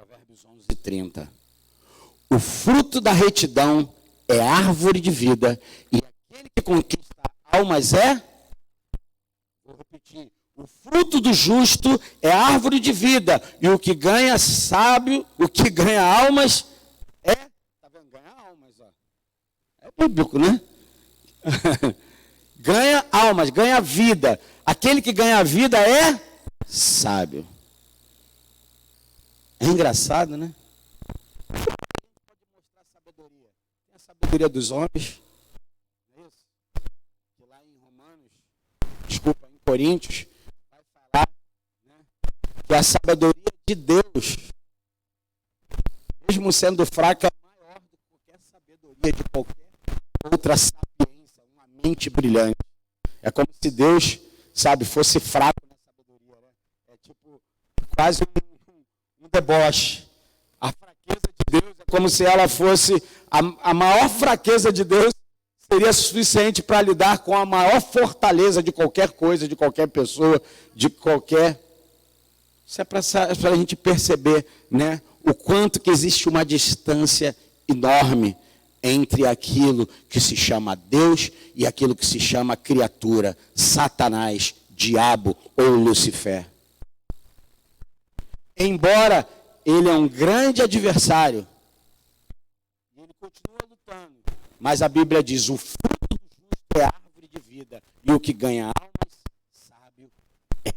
Provérbios 11:30. O fruto da retidão é árvore de vida, e aquele que conquista almas é... Vou repetir. O fruto do justo é árvore de vida, e o que ganha sábio, o que ganha almas é... Tá vendo? Ganha almas, ó. É bíblico, né? Ganha almas, ganha vida. Aquele que ganha vida é sábio. É engraçado, né? Pode mostrar sabedoria. Tem a sabedoria dos homens. Não é isso? Que lá em Romanos, desculpa, em Coríntios, vai falar, né, que a sabedoria de Deus, mesmo sendo fraca, é maior do que qualquer sabedoria de qualquer outra sapiência, uma mente brilhante. É como se Deus, sabe, fosse fraco na sabedoria, né? É tipo quase um deboche. A fraqueza de Deus é como se ela fosse a maior fraqueza de Deus seria suficiente para lidar com a maior fortaleza de qualquer coisa, de qualquer pessoa, de qualquer... Isso é para a gente perceber, né, o quanto que existe uma distância enorme entre aquilo que se chama Deus e aquilo que se chama criatura, Satanás, diabo ou Lucifer. Embora ele é um grande adversário, ele continua lutando, mas a Bíblia diz, o fruto do justo é árvore de vida, e o que ganha almas, sábio é.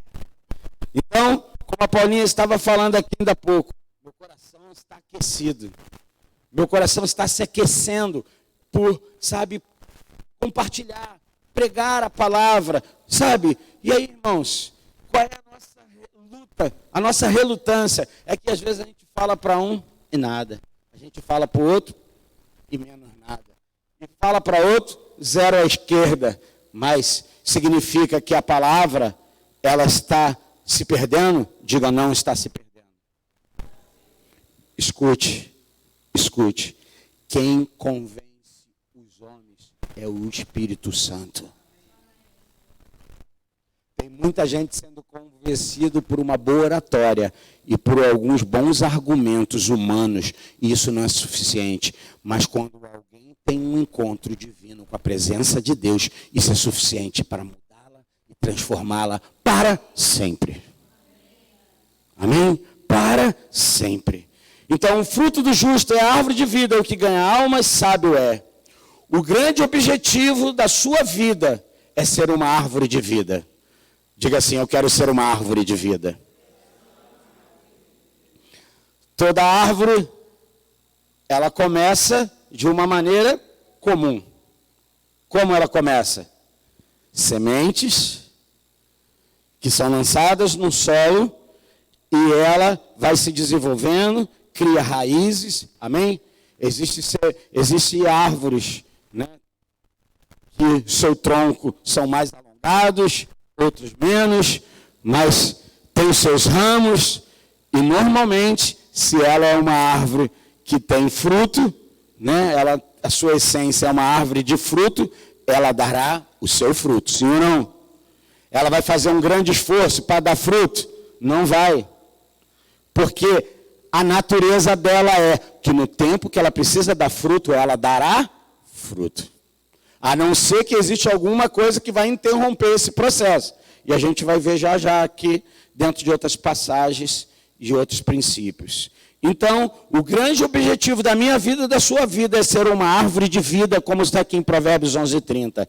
Então, como a Paulinha estava falando aqui ainda há pouco, meu coração está aquecido. Meu coração está se aquecendo por, sabe, compartilhar, pregar a palavra, sabe? E aí, irmãos, qual é a nossa luta, a nossa relutância? É que às vezes a gente fala para um e nada. A gente fala para o outro e menos nada. E fala para outro, zero à esquerda. Mas significa que a palavra, ela está se perdendo? Diga, não está se perdendo. Escute. Escute, quem convence os homens é o Espírito Santo. Tem muita gente sendo convencido por uma boa oratória e por alguns bons argumentos humanos, e isso não é suficiente. Mas quando alguém tem um encontro divino com a presença de Deus, isso é suficiente para mudá-la e transformá-la para sempre. Amém? Para sempre. Então, o fruto do justo é a árvore de vida, o que ganha almas, sábio é. O grande objetivo da sua vida é ser uma árvore de vida. Diga assim, eu quero ser uma árvore de vida. Toda árvore, ela começa de uma maneira comum. Como ela começa? Sementes que são lançadas no solo e ela vai se desenvolvendo, cria raízes, amém? Existem árvores, né, que seu tronco são mais alongados, outros menos, mas tem os seus ramos, e normalmente, se ela é uma árvore que tem fruto, né, a sua essência é uma árvore de fruto, ela dará o seu fruto, sim ou não? Ela vai fazer um grande esforço para dar fruto? Não vai. Porque a natureza dela é que no tempo que ela precisa dar fruto, ela dará fruto. A não ser que existe alguma coisa que vai interromper esse processo. E a gente vai ver já já aqui, dentro de outras passagens e outros princípios. Então, o grande objetivo da minha vida e da sua vida é ser uma árvore de vida, como está aqui em Provérbios 11:30.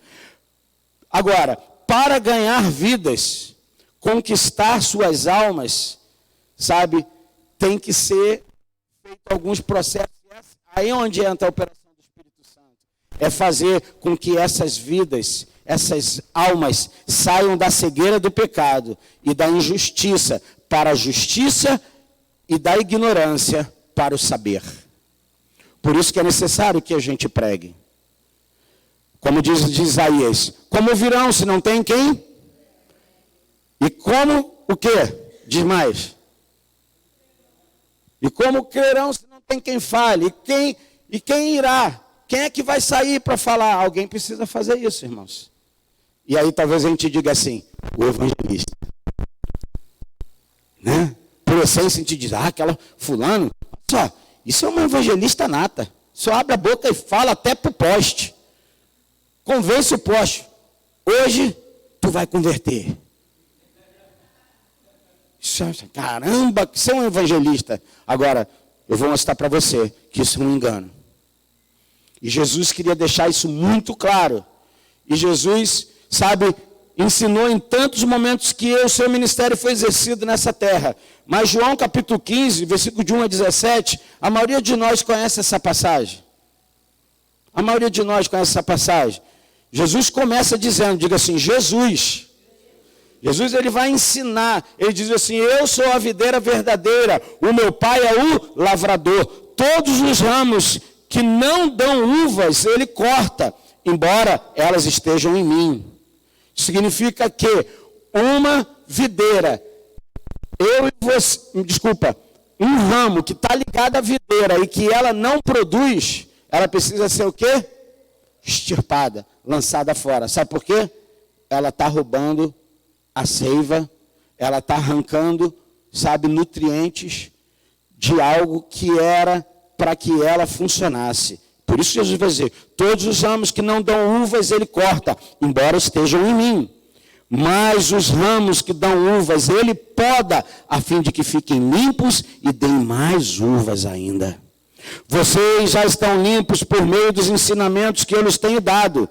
Agora, para ganhar vidas, conquistar suas almas, sabe, tem que ser feito alguns processos. Aí onde entra a operação do Espírito Santo. É fazer com que essas vidas, essas almas, saiam da cegueira do pecado e da injustiça para a justiça e da ignorância para o saber. Por isso que é necessário que a gente pregue. Como diz Isaías, como virão se não tem quem? E como o quê? Diz mais. E como crerão se não tem quem fale? E quem irá? Quem é que vai sair para falar? Alguém precisa fazer isso, irmãos. E aí talvez a gente diga assim, o evangelista. Né? Por essência, a gente diz, aquela fulano, só, isso é uma evangelista nata. Só abre a boca e fala até pro poste. Convence o poste. Hoje, tu vai converter. Caramba, você é um evangelista. Agora, eu vou mostrar para você que isso é um engano. E Jesus queria deixar isso muito claro. E Jesus, sabe, ensinou em tantos momentos que o seu ministério foi exercido nessa terra. Mas João capítulo 15, versículo de 1 a 17, a maioria de nós conhece essa passagem. A maioria de nós conhece essa passagem. Jesus começa dizendo, diga assim, Jesus, ele vai ensinar, ele diz assim, eu sou a videira verdadeira, o meu pai é o lavrador. Todos os ramos que não dão uvas, ele corta, embora elas estejam em mim. Significa que uma videira, um ramo que está ligado à videira e que ela não produz, ela precisa ser o quê? Extirpada, lançada fora. Sabe por quê? Ela está roubando a seiva, ela está arrancando, sabe, nutrientes de algo que era para que ela funcionasse. Por isso Jesus vai dizer, todos os ramos que não dão uvas ele corta, embora estejam em mim. Mas os ramos que dão uvas ele poda, a fim de que fiquem limpos e deem mais uvas ainda. Vocês já estão limpos por meio dos ensinamentos que eu lhes tenho dado.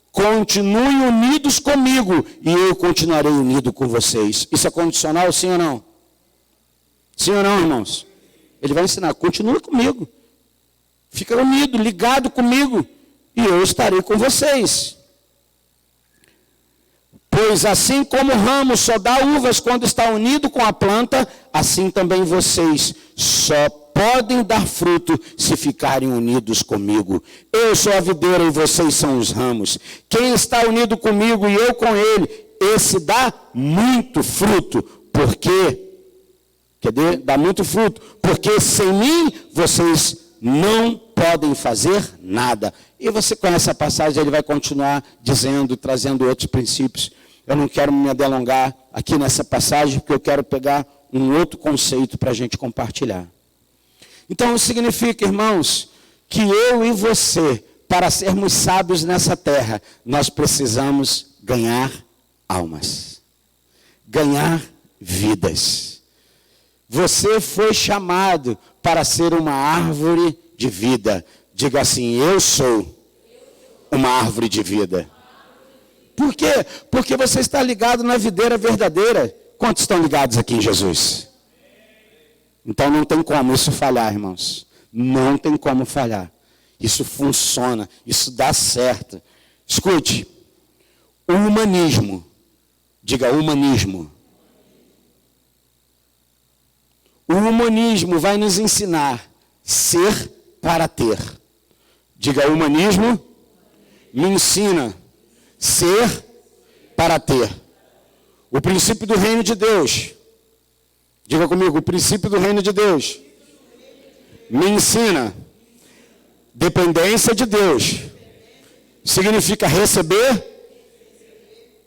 Continuem unidos comigo e eu continuarei unido com vocês. Isso é condicional, sim ou não? Sim ou não, irmãos? Ele vai ensinar, continue comigo. Fica unido, ligado comigo e eu estarei com vocês. Pois assim como o ramo só dá uvas quando está unido com a planta, assim também vocês só podem dar fruto se ficarem unidos comigo. Eu sou a videira e vocês são os ramos. Quem está unido comigo e eu com ele, esse dá muito fruto. Porque, dá muito fruto. Porque sem mim, vocês não podem fazer nada. E você conhece a passagem, ele vai continuar dizendo, trazendo outros princípios. Eu não quero me delongar aqui nessa passagem, porque eu quero pegar um outro conceito para a gente compartilhar. Então, significa, irmãos, que eu e você, para sermos sábios nessa terra, nós precisamos ganhar almas, ganhar vidas. Você foi chamado para ser uma árvore de vida. Diga assim, eu sou uma árvore de vida. Por quê? Porque você está ligado na videira verdadeira. Quantos estão ligados aqui em Jesus? Então não tem como isso falhar, irmãos. Não tem como falhar. Isso funciona, isso dá certo. Escute, o humanismo, diga humanismo. O humanismo vai nos ensinar ser para ter. Diga humanismo, me ensina ser para ter. O princípio do reino de Deus. Diga comigo, o princípio do reino de Deus me ensina dependência de Deus. Significa receber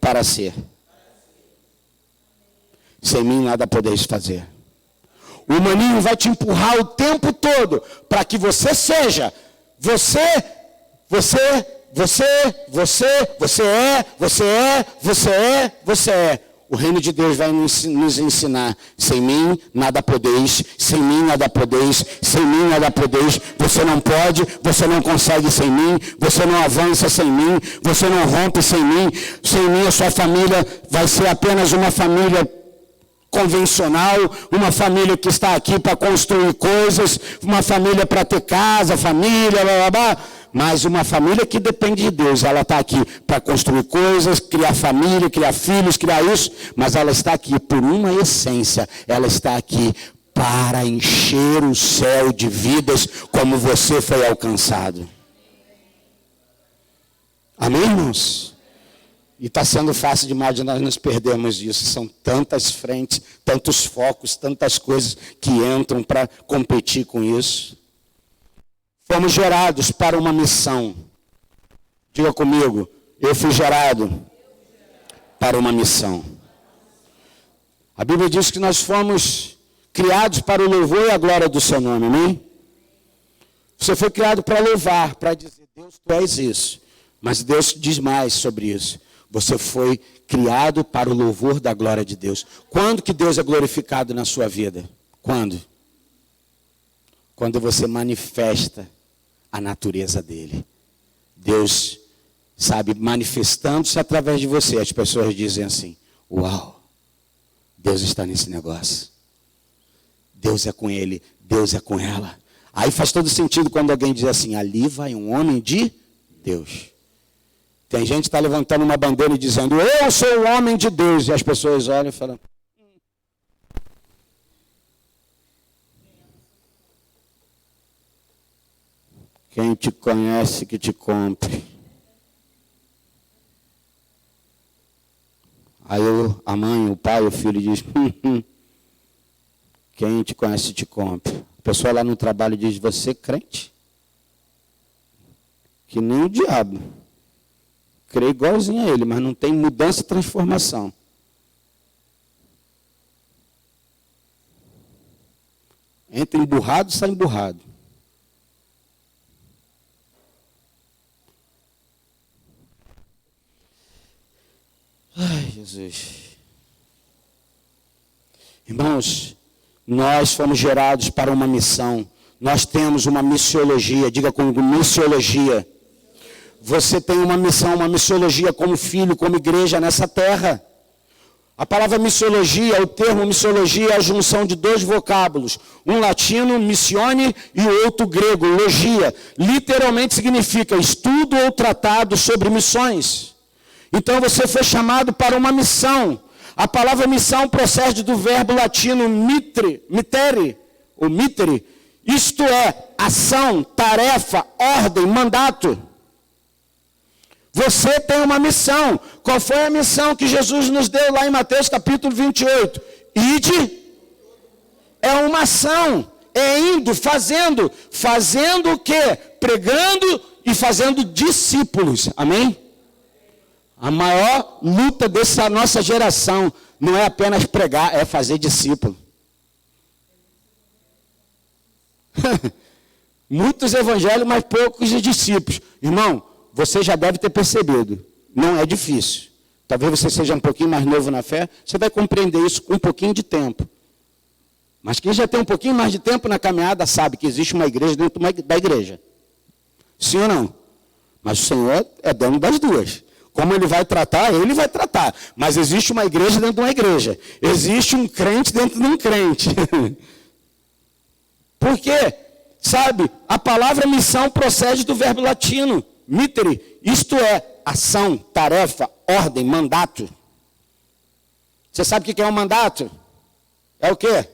para ser. Sem mim nada podeis fazer. O humanismo vai te empurrar o tempo todo para que você seja. Você é. O reino de Deus vai nos ensinar. Sem mim, nada podeis. Sem mim, nada podeis. Sem mim, nada podeis. Você não pode, você não consegue sem mim. Você não avança sem mim. Você não rompe sem mim. Sem mim, a sua família vai ser apenas uma família convencional, uma família que está aqui para construir coisas, uma família para ter casa, família, blá, blá, blá. Mas uma família que depende de Deus, ela está aqui para construir coisas, criar família, criar filhos, criar isso, mas ela está aqui por uma essência, ela está aqui para encher o céu de vidas como você foi alcançado. Amém, irmãos? E está sendo fácil demais de nós nos perdermos disso. São tantas frentes, tantos focos, tantas coisas que entram para competir com isso. Fomos gerados para uma missão. Diga comigo, eu fui gerado para uma missão. A Bíblia diz que nós fomos criados para o louvor e a glória do seu nome, amém? Você foi criado para louvar, para dizer, Deus, tu és isso. Mas Deus diz mais sobre isso. Você foi criado para o louvor da glória de Deus. Quando que Deus é glorificado na sua vida? Quando? Quando você manifesta a natureza dele. Deus, sabe, manifestando-se através de você. As pessoas dizem assim, uau, Deus está nesse negócio. Deus é com ele, Deus é com ela. Aí faz todo sentido quando alguém diz assim, ali vai um homem de Deus. Tem gente que está levantando uma bandeira e dizendo, eu sou o homem de Deus. E as pessoas olham e falam, quem te conhece que te compre. Aí a mãe, o pai, o filho diz, quem te conhece te compre. A pessoa lá no trabalho diz, você crente? Que nem o diabo. Crê igualzinho a ele, mas não tem mudança e transformação. Entra emburrado, sai emburrado. Ai, Jesus. Irmãos, nós fomos gerados para uma missão. Nós temos uma missiologia. Diga comigo, missiologia. Você tem uma missão, uma missiologia como filho, como igreja nessa terra. A palavra missiologia, o termo missiologia é a junção de dois vocábulos. Um latino, missione, e o outro grego, logia. Literalmente significa estudo ou tratado sobre missões. Então você foi chamado para uma missão. A palavra missão procede do verbo latino mitere, ou mitere. Isto é, ação, tarefa, ordem, mandato. Você tem uma missão. Qual foi a missão que Jesus nos deu lá em Mateus capítulo 28? Ide. É uma ação. É indo, fazendo. Fazendo o quê? Pregando e fazendo discípulos. Amém? A maior luta dessa nossa geração não é apenas pregar, é fazer discípulo. Muitos evangelhos, mas poucos discípulos. Irmão, você já deve ter percebido, não é difícil. Talvez você seja um pouquinho mais novo na fé, você vai compreender isso com um pouquinho de tempo. Mas quem já tem um pouquinho mais de tempo na caminhada sabe que existe uma igreja dentro da igreja. Sim ou não? Mas o Senhor é dono das duas. Como ele vai tratar, ele vai tratar. Mas existe uma igreja dentro de uma igreja. Existe um crente dentro de um crente. Por quê? Sabe, a palavra missão procede do verbo latino, mitere. Isto é, ação, tarefa, ordem, mandato. Você sabe o que é um mandato? É o quê?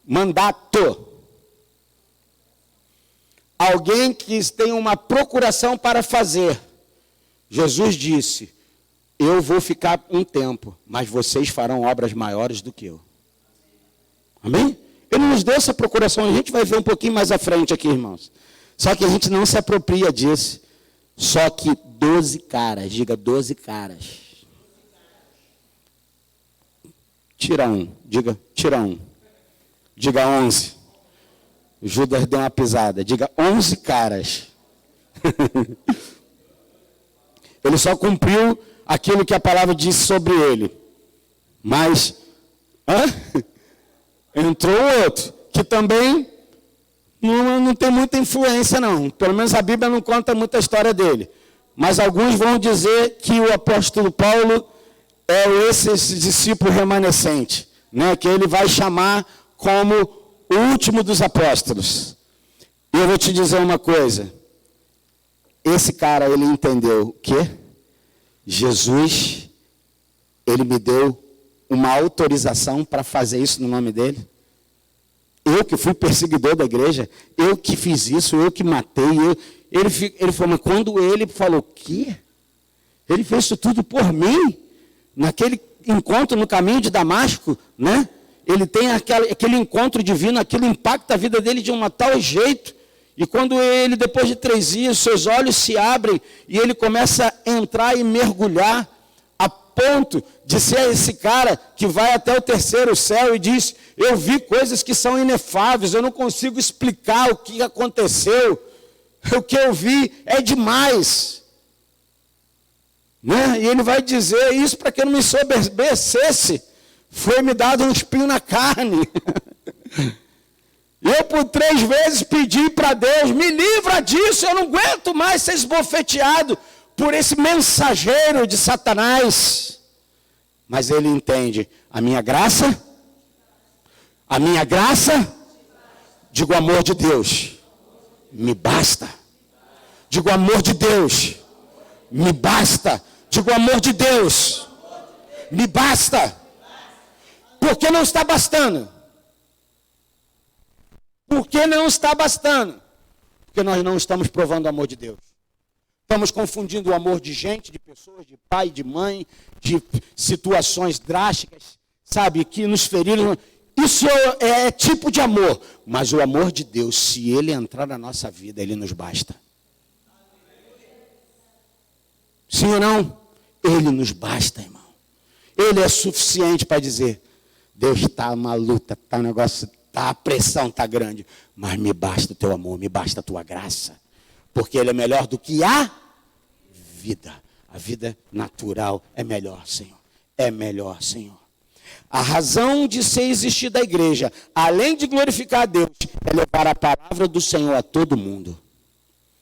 Mandato. Alguém que tem uma procuração para fazer. Jesus disse, eu vou ficar um tempo, mas vocês farão obras maiores do que eu. Amém? Ele nos deu essa procuração, a gente vai ver um pouquinho mais à frente aqui, irmãos. Só que a gente não se apropria disso. Só que 12 caras, diga 12 caras. Tira um, diga, tira um. Diga 11. Judas deu uma pisada, diga 11 caras. Ele só cumpriu aquilo que a palavra disse sobre ele. Mas, entrou outro, que também não tem muita influência não. Pelo menos a Bíblia não conta muita história dele. Mas alguns vão dizer que o apóstolo Paulo é esse discípulo remanescente, né? Que ele vai chamar como o último dos apóstolos. E eu vou te dizer uma coisa. Esse cara, ele entendeu o quê? Jesus, ele me deu uma autorização para fazer isso no nome dele. Eu que fui perseguidor da igreja, eu que fiz isso, eu que matei. Ele falou, mas quando ele falou, o quê? Ele fez isso tudo por mim? Naquele encontro no caminho de Damasco, né? Ele tem aquele encontro divino, aquilo impacta a vida dele de um tal jeito. E quando ele, depois de 3 dias, seus olhos se abrem e ele começa a entrar e mergulhar, ponto de ser esse cara que vai até o terceiro céu e diz: eu vi coisas que são inefáveis, eu não consigo explicar o que aconteceu, o que eu vi é demais. Né? E ele vai dizer isso para que eu não me soberbecesse. Foi-me dado um espinho na carne. Eu por 3 vezes pedi para Deus: me livra disso, eu não aguento mais ser esbofeteado por esse mensageiro de Satanás. Mas ele entende: a minha graça, digo, o amor de Deus, me basta. Digo, o amor de Deus, me basta. Digo, o amor de Deus, me basta. Por que não está bastando? Por que não está bastando? Porque nós não estamos provando o amor de Deus. Estamos confundindo o amor de gente, de pessoas, de pai, de mãe, de situações drásticas, sabe, que nos feriram. Isso é tipo de amor. Mas o amor de Deus, se ele entrar na nossa vida, ele nos basta. Sim ou não? Ele nos basta, irmão. Ele é suficiente para dizer: Deus, está uma luta, está um negócio, a pressão está grande, mas me basta o teu amor, me basta a tua graça. Porque ele é melhor do que a vida. A vida natural é melhor, Senhor. É melhor, Senhor. A razão de ser existir da igreja, além de glorificar a Deus, é levar a palavra do Senhor a todo mundo.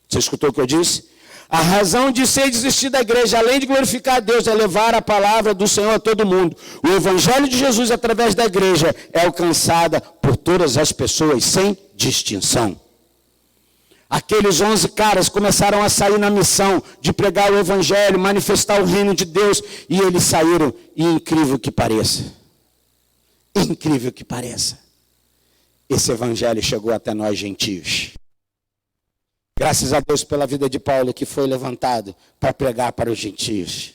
Você escutou o que eu disse? A razão de ser existir da igreja, além de glorificar a Deus, é levar a palavra do Senhor a todo mundo. O evangelho de Jesus, através da igreja, é alcançada por todas as pessoas, sem distinção. Aqueles 11 caras começaram a sair na missão de pregar o evangelho, manifestar o reino de Deus, e eles saíram, e incrível que pareça, esse evangelho chegou até nós gentios. Graças a Deus pela vida de Paulo, que foi levantado para pregar para os gentios.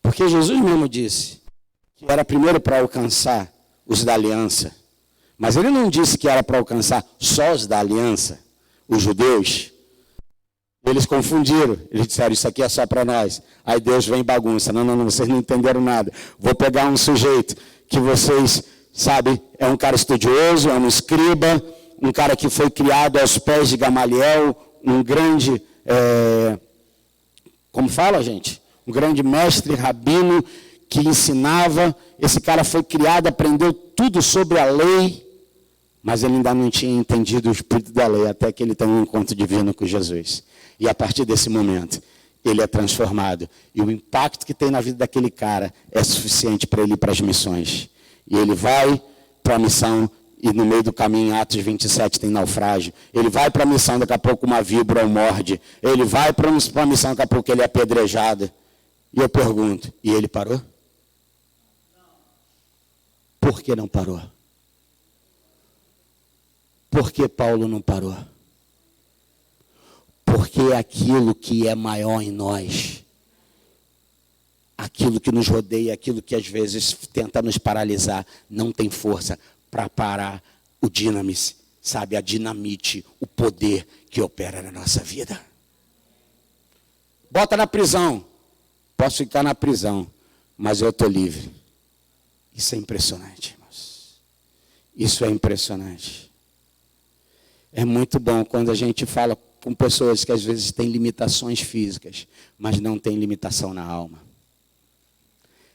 Porque Jesus mesmo disse que era primeiro para alcançar os da aliança. Mas ele não disse que era para alcançar só os da aliança, os judeus. Eles confundiram, eles disseram: isso aqui é só para nós. Aí Deus vem e bagunça: não, vocês não entenderam nada. Vou pegar um sujeito que vocês, sabem, é um cara estudioso, é um escriba, um cara que foi criado aos pés de Gamaliel, um grande, como fala, gente? Um grande mestre, rabino, que ensinava. Esse cara foi criado, aprendeu tudo sobre a lei, mas ele ainda não tinha entendido o espírito da lei, até que ele tem um encontro divino com Jesus. E a partir desse momento, ele é transformado. E o impacto que tem na vida daquele cara é suficiente para ele ir para as missões. E ele vai para a missão, e no meio do caminho, em Atos 27, tem naufrágio. Ele vai para a missão, daqui a pouco uma víbora o morde. Ele vai para a missão, daqui a pouco ele é apedrejado. E eu pergunto: e ele parou? Por que não parou? Por que Paulo não parou? Porque aquilo que é maior em nós, aquilo que nos rodeia, aquilo que às vezes tenta nos paralisar, não tem força para parar o dinamis, sabe, a dinamite, o poder que opera na nossa vida. Bota na prisão. Posso ficar na prisão, mas eu estou livre. Isso é impressionante, irmãos. Isso é impressionante. É muito bom quando a gente fala com pessoas que às vezes têm limitações físicas, mas não têm limitação na alma.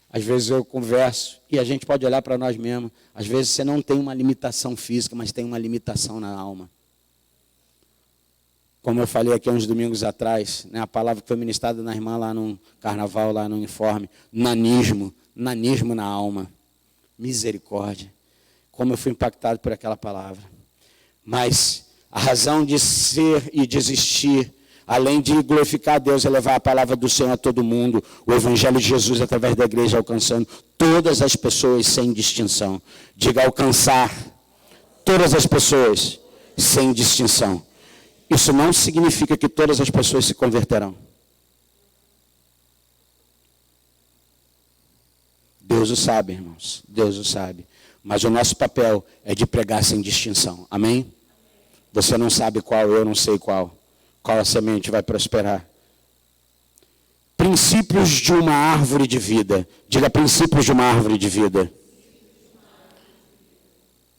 Às vezes eu converso, e a gente pode olhar para nós mesmos. Às vezes você não tem uma limitação física, mas tem uma limitação na alma. Como eu falei aqui uns domingos atrás, né, a palavra que foi ministrada na irmã lá no carnaval, lá no informe, nanismo na alma. Misericórdia. Como eu fui impactado por aquela palavra. Mas a razão de ser e de existir, além de glorificar a Deus, é levar a palavra do Senhor a todo mundo, o evangelho de Jesus através da igreja, alcançando todas as pessoas sem distinção. Diga: alcançar todas as pessoas sem distinção. Isso não significa que todas as pessoas se converterão. Deus o sabe, irmãos. Deus o sabe. Mas o nosso papel é de pregar sem distinção. Amém? Você não sabe qual, eu não sei qual. Qual a semente vai prosperar. princípios de uma árvore de vida. Diga princípios de uma árvore de vida.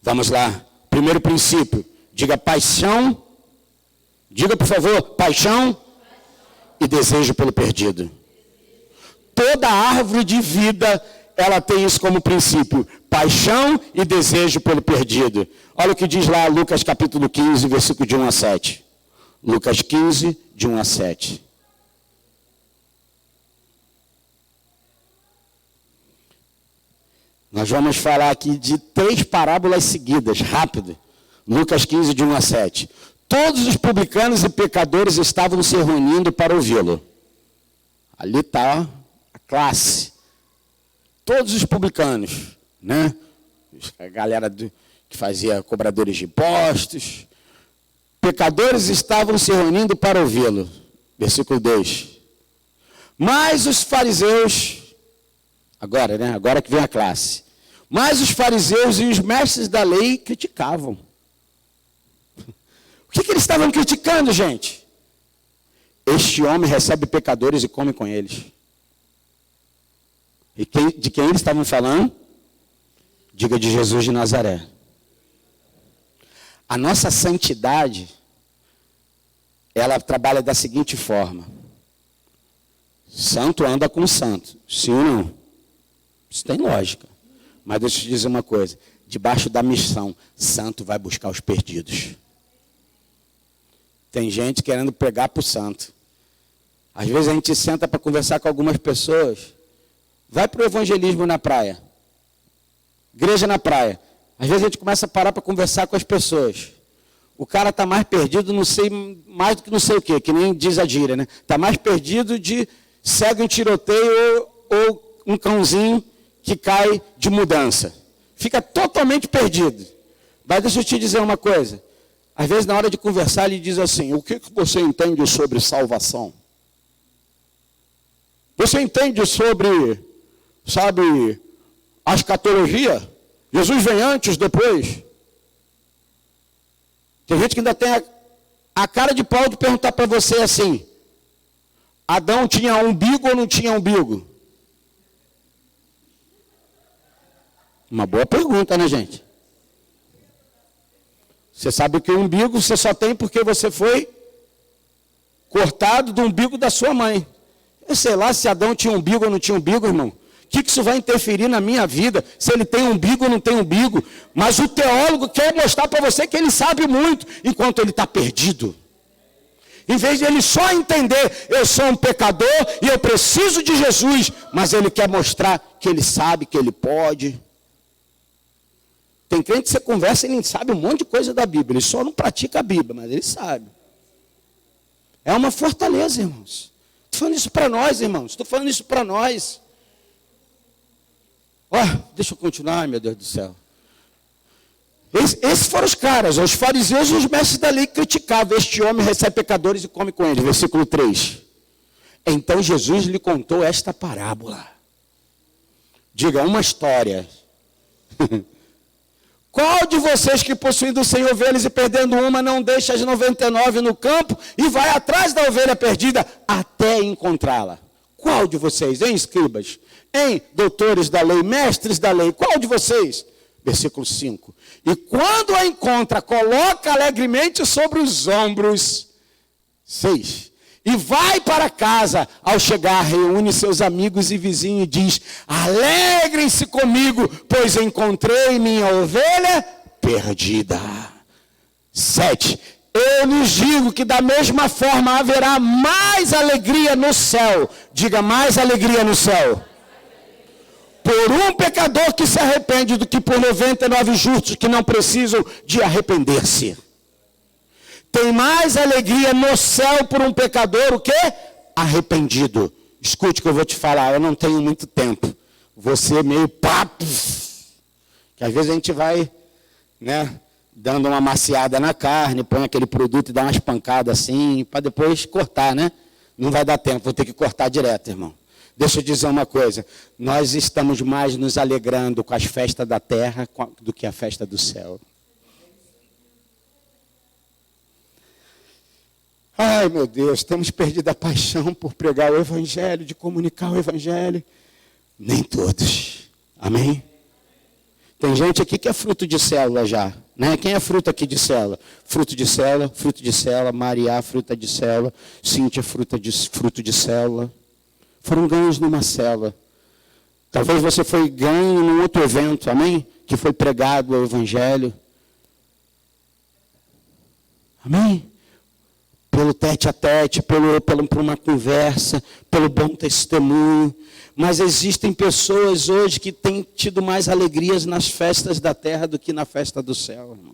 Vamos lá. Primeiro princípio. Diga paixão. Diga, por favor, paixão e desejo pelo perdido. Toda árvore de vida, ela tem isso como princípio. Paixão e desejo pelo perdido. Olha o que diz lá Lucas capítulo 15, versículo de 1 a 7. Lucas 15, de 1 a 7. Nós vamos falar aqui de 3 parábolas seguidas, rápido. Lucas 15, de 1 a 7. Todos os publicanos e pecadores estavam se reunindo para ouvi-lo. Ali está a classe. Todos os publicanos, né? A galera que fazia cobradores de impostos. Pecadores estavam se reunindo para ouvi-lo. Versículo 2. Mas os fariseus, agora, né? Agora que vem a classe. Mas os fariseus e os mestres da lei criticavam. O que eles estavam criticando, gente? Este homem recebe pecadores e come com eles. E de quem eles estavam falando? Diga de Jesus de Nazaré. A nossa santidade, ela trabalha da seguinte forma. Santo anda com santo. Sim ou não? Isso tem lógica. Mas deixa eu te dizer uma coisa. Debaixo da missão, santo vai buscar os perdidos. Tem gente querendo pregar para o santo. Às vezes a gente senta para conversar com algumas pessoas. Vai para o evangelismo na praia. Igreja na praia. Às vezes a gente começa a parar para conversar com as pessoas. O cara está mais perdido, não sei, mais do que não sei o quê, que nem diz a gíria, né? Está mais perdido de cego em tiroteio ou um cãozinho que cai de mudança. Fica totalmente perdido. Mas deixa eu te dizer uma coisa. Às vezes, na hora de conversar, ele diz assim: o que você entende sobre salvação? Você entende sobre, sabe, a escatologia? Jesus vem antes, depois? Tem gente que ainda tem a cara de pau de perguntar para você assim: Adão tinha umbigo ou não tinha umbigo? Uma boa pergunta, né, gente? Você sabe que o umbigo você só tem porque você foi cortado do umbigo da sua mãe. Eu sei lá se Adão tinha umbigo ou não tinha umbigo, irmão. O que isso vai interferir na minha vida? Se ele tem umbigo ou não tem umbigo? Mas o teólogo quer mostrar para você que ele sabe muito, enquanto ele está perdido. Em vez de ele só entender, eu sou um pecador e eu preciso de Jesus, mas ele quer mostrar que ele sabe, que ele pode. Tem crente que você conversa e ele sabe um monte de coisa da Bíblia. Ele só não pratica a Bíblia, mas ele sabe. É uma fortaleza, irmãos. Estou falando isso para nós, irmãos. Estou falando isso para nós. Deixa eu continuar, meu Deus do céu. Esses foram os caras, os fariseus e os mestres da lei criticavam. Este homem recebe pecadores e come com eles. Versículo 3. Então Jesus lhe contou esta parábola. Diga, uma história. Qual de vocês que possuindo 100 ovelhas e perdendo uma, não deixa as 99 no campo e vai atrás da ovelha perdida até encontrá-la? Qual de vocês, hein, escribas? Hein, doutores da lei, mestres da lei, qual de vocês? Versículo 5. E quando a encontra, coloca alegremente sobre os ombros. 6. E vai para casa, ao chegar, reúne seus amigos e vizinhos e diz: alegrem-se comigo, pois encontrei minha ovelha perdida. 7. Eu lhes digo que da mesma forma haverá mais alegria no céu. Diga, mais alegria no céu. Por um pecador que se arrepende do que por 99 justos que não precisam de arrepender-se. Tem mais alegria no céu por um pecador, o quê? Arrependido. Escute o que eu vou te falar, eu não tenho muito tempo. Você meio papo. Que às vezes a gente vai, né, dando uma maciada na carne, põe aquele produto e dá umas pancadas assim, para depois cortar, né? Não vai dar tempo, vou ter que cortar direto, irmão. Deixa eu dizer uma coisa. Nós estamos mais nos alegrando com as festas da terra do que a festa do céu. Ai, meu Deus, temos perdido a paixão por pregar o Evangelho, de comunicar o Evangelho. Nem todos. Amém? Tem gente aqui que é fruto de célula já. Né? Quem é fruto aqui de célula? Fruto de célula. Maria, fruta de célula. Cíntia, fruto de célula. Foram ganhos numa célula. Talvez você foi ganho num outro evento, amém? Que foi pregado o Evangelho. Amém? Pelo tete a tete, por uma conversa, pelo bom testemunho. Mas existem pessoas hoje que têm tido mais alegrias nas festas da terra do que na festa do céu, irmão.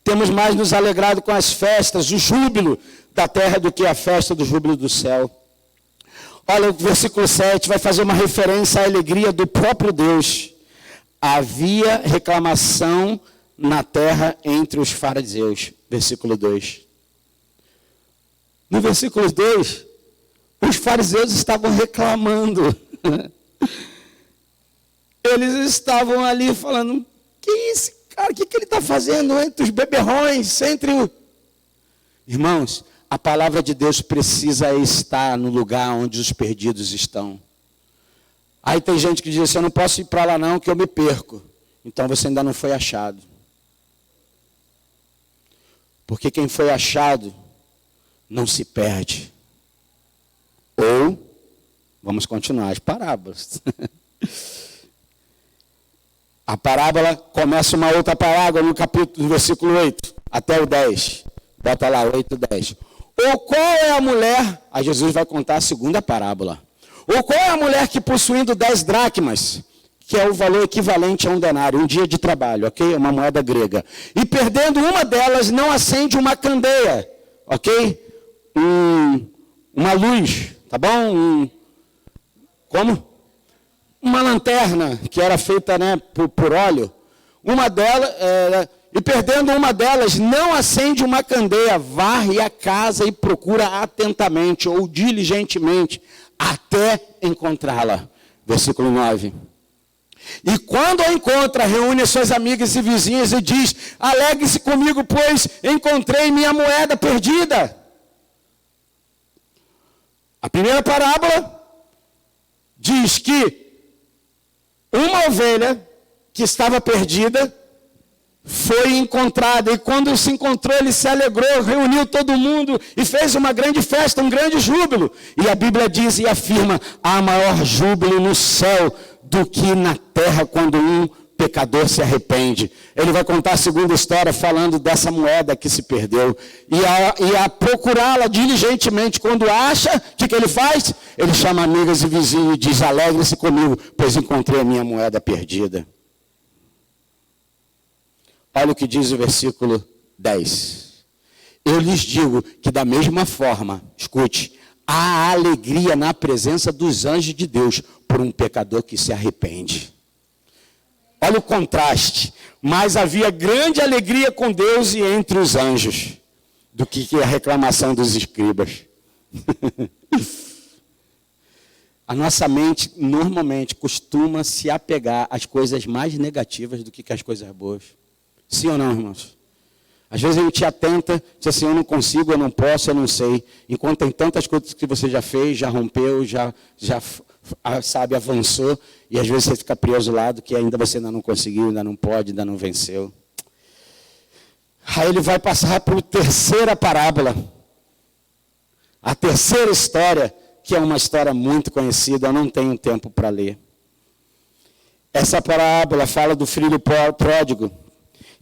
Temos mais nos alegrado com as festas, o júbilo da terra do que a festa do júbilo do céu. Olha, o versículo 7 vai fazer uma referência à alegria do próprio Deus. Havia reclamação na terra entre os fariseus. Versículo 2. No versículo 2, os fariseus estavam reclamando. Eles estavam ali falando, que esse cara, o que ele está fazendo entre os beberrões, Irmãos, a palavra de Deus precisa estar no lugar onde os perdidos estão. Aí tem gente que diz assim, eu não posso ir para lá não, que eu me perco. Então você ainda não foi achado. Porque quem foi achado não se perde. Ou, vamos continuar as parábolas. A parábola começa uma outra parábola no capítulo, no versículo 8, até o 10. Bota lá, 8, 10. Ou qual é a mulher, aí Jesus vai contar a segunda parábola. Ou qual é a mulher que possuindo 10 dracmas, que é o valor equivalente a um denário, um dia de trabalho, ok? Uma moeda grega. E perdendo uma delas, não acende uma candeia, ok? Uma luz, tá bom? Como? Uma lanterna, que era feita, né, por óleo. Uma delas, e perdendo uma delas, não acende uma candeia, varre a casa e procura atentamente, ou diligentemente, até encontrá-la. Versículo 9. E quando a encontra, reúne suas amigas e vizinhas e diz, alegre-se comigo, pois encontrei minha moeda perdida. A primeira parábola diz que uma ovelha que estava perdida foi encontrada. E quando se encontrou, ele se alegrou, reuniu todo mundo e fez uma grande festa, um grande júbilo. E a Bíblia diz e afirma, há maior júbilo no céu do que na terra quando um pecador se arrepende. Ele vai contar a segunda história falando dessa moeda que se perdeu. E a procurá-la diligentemente, quando acha, o que ele faz? Ele chama amigas e vizinhos e diz, alegre-se comigo, pois encontrei a minha moeda perdida. Olha o que diz o versículo 10. Eu lhes digo que da mesma forma, escute, há alegria na presença dos anjos de Deus por um pecador que se arrepende. Olha o contraste. Mas havia grande alegria com Deus e entre os anjos do que a reclamação dos escribas. A nossa mente normalmente costuma se apegar às coisas mais negativas do que às coisas boas. Sim ou não, irmãos? Às vezes a gente atenta, diz assim, eu não consigo, eu não posso, eu não sei. Enquanto tem tantas coisas que você já fez, já rompeu, já sabe, avançou. E às vezes você fica preso lá do que ainda você ainda não conseguiu, ainda não pode, ainda não venceu. Aí ele vai passar para a terceira parábola. A terceira história, que é uma história muito conhecida, eu não tenho tempo para ler. Essa parábola fala do filho pródigo.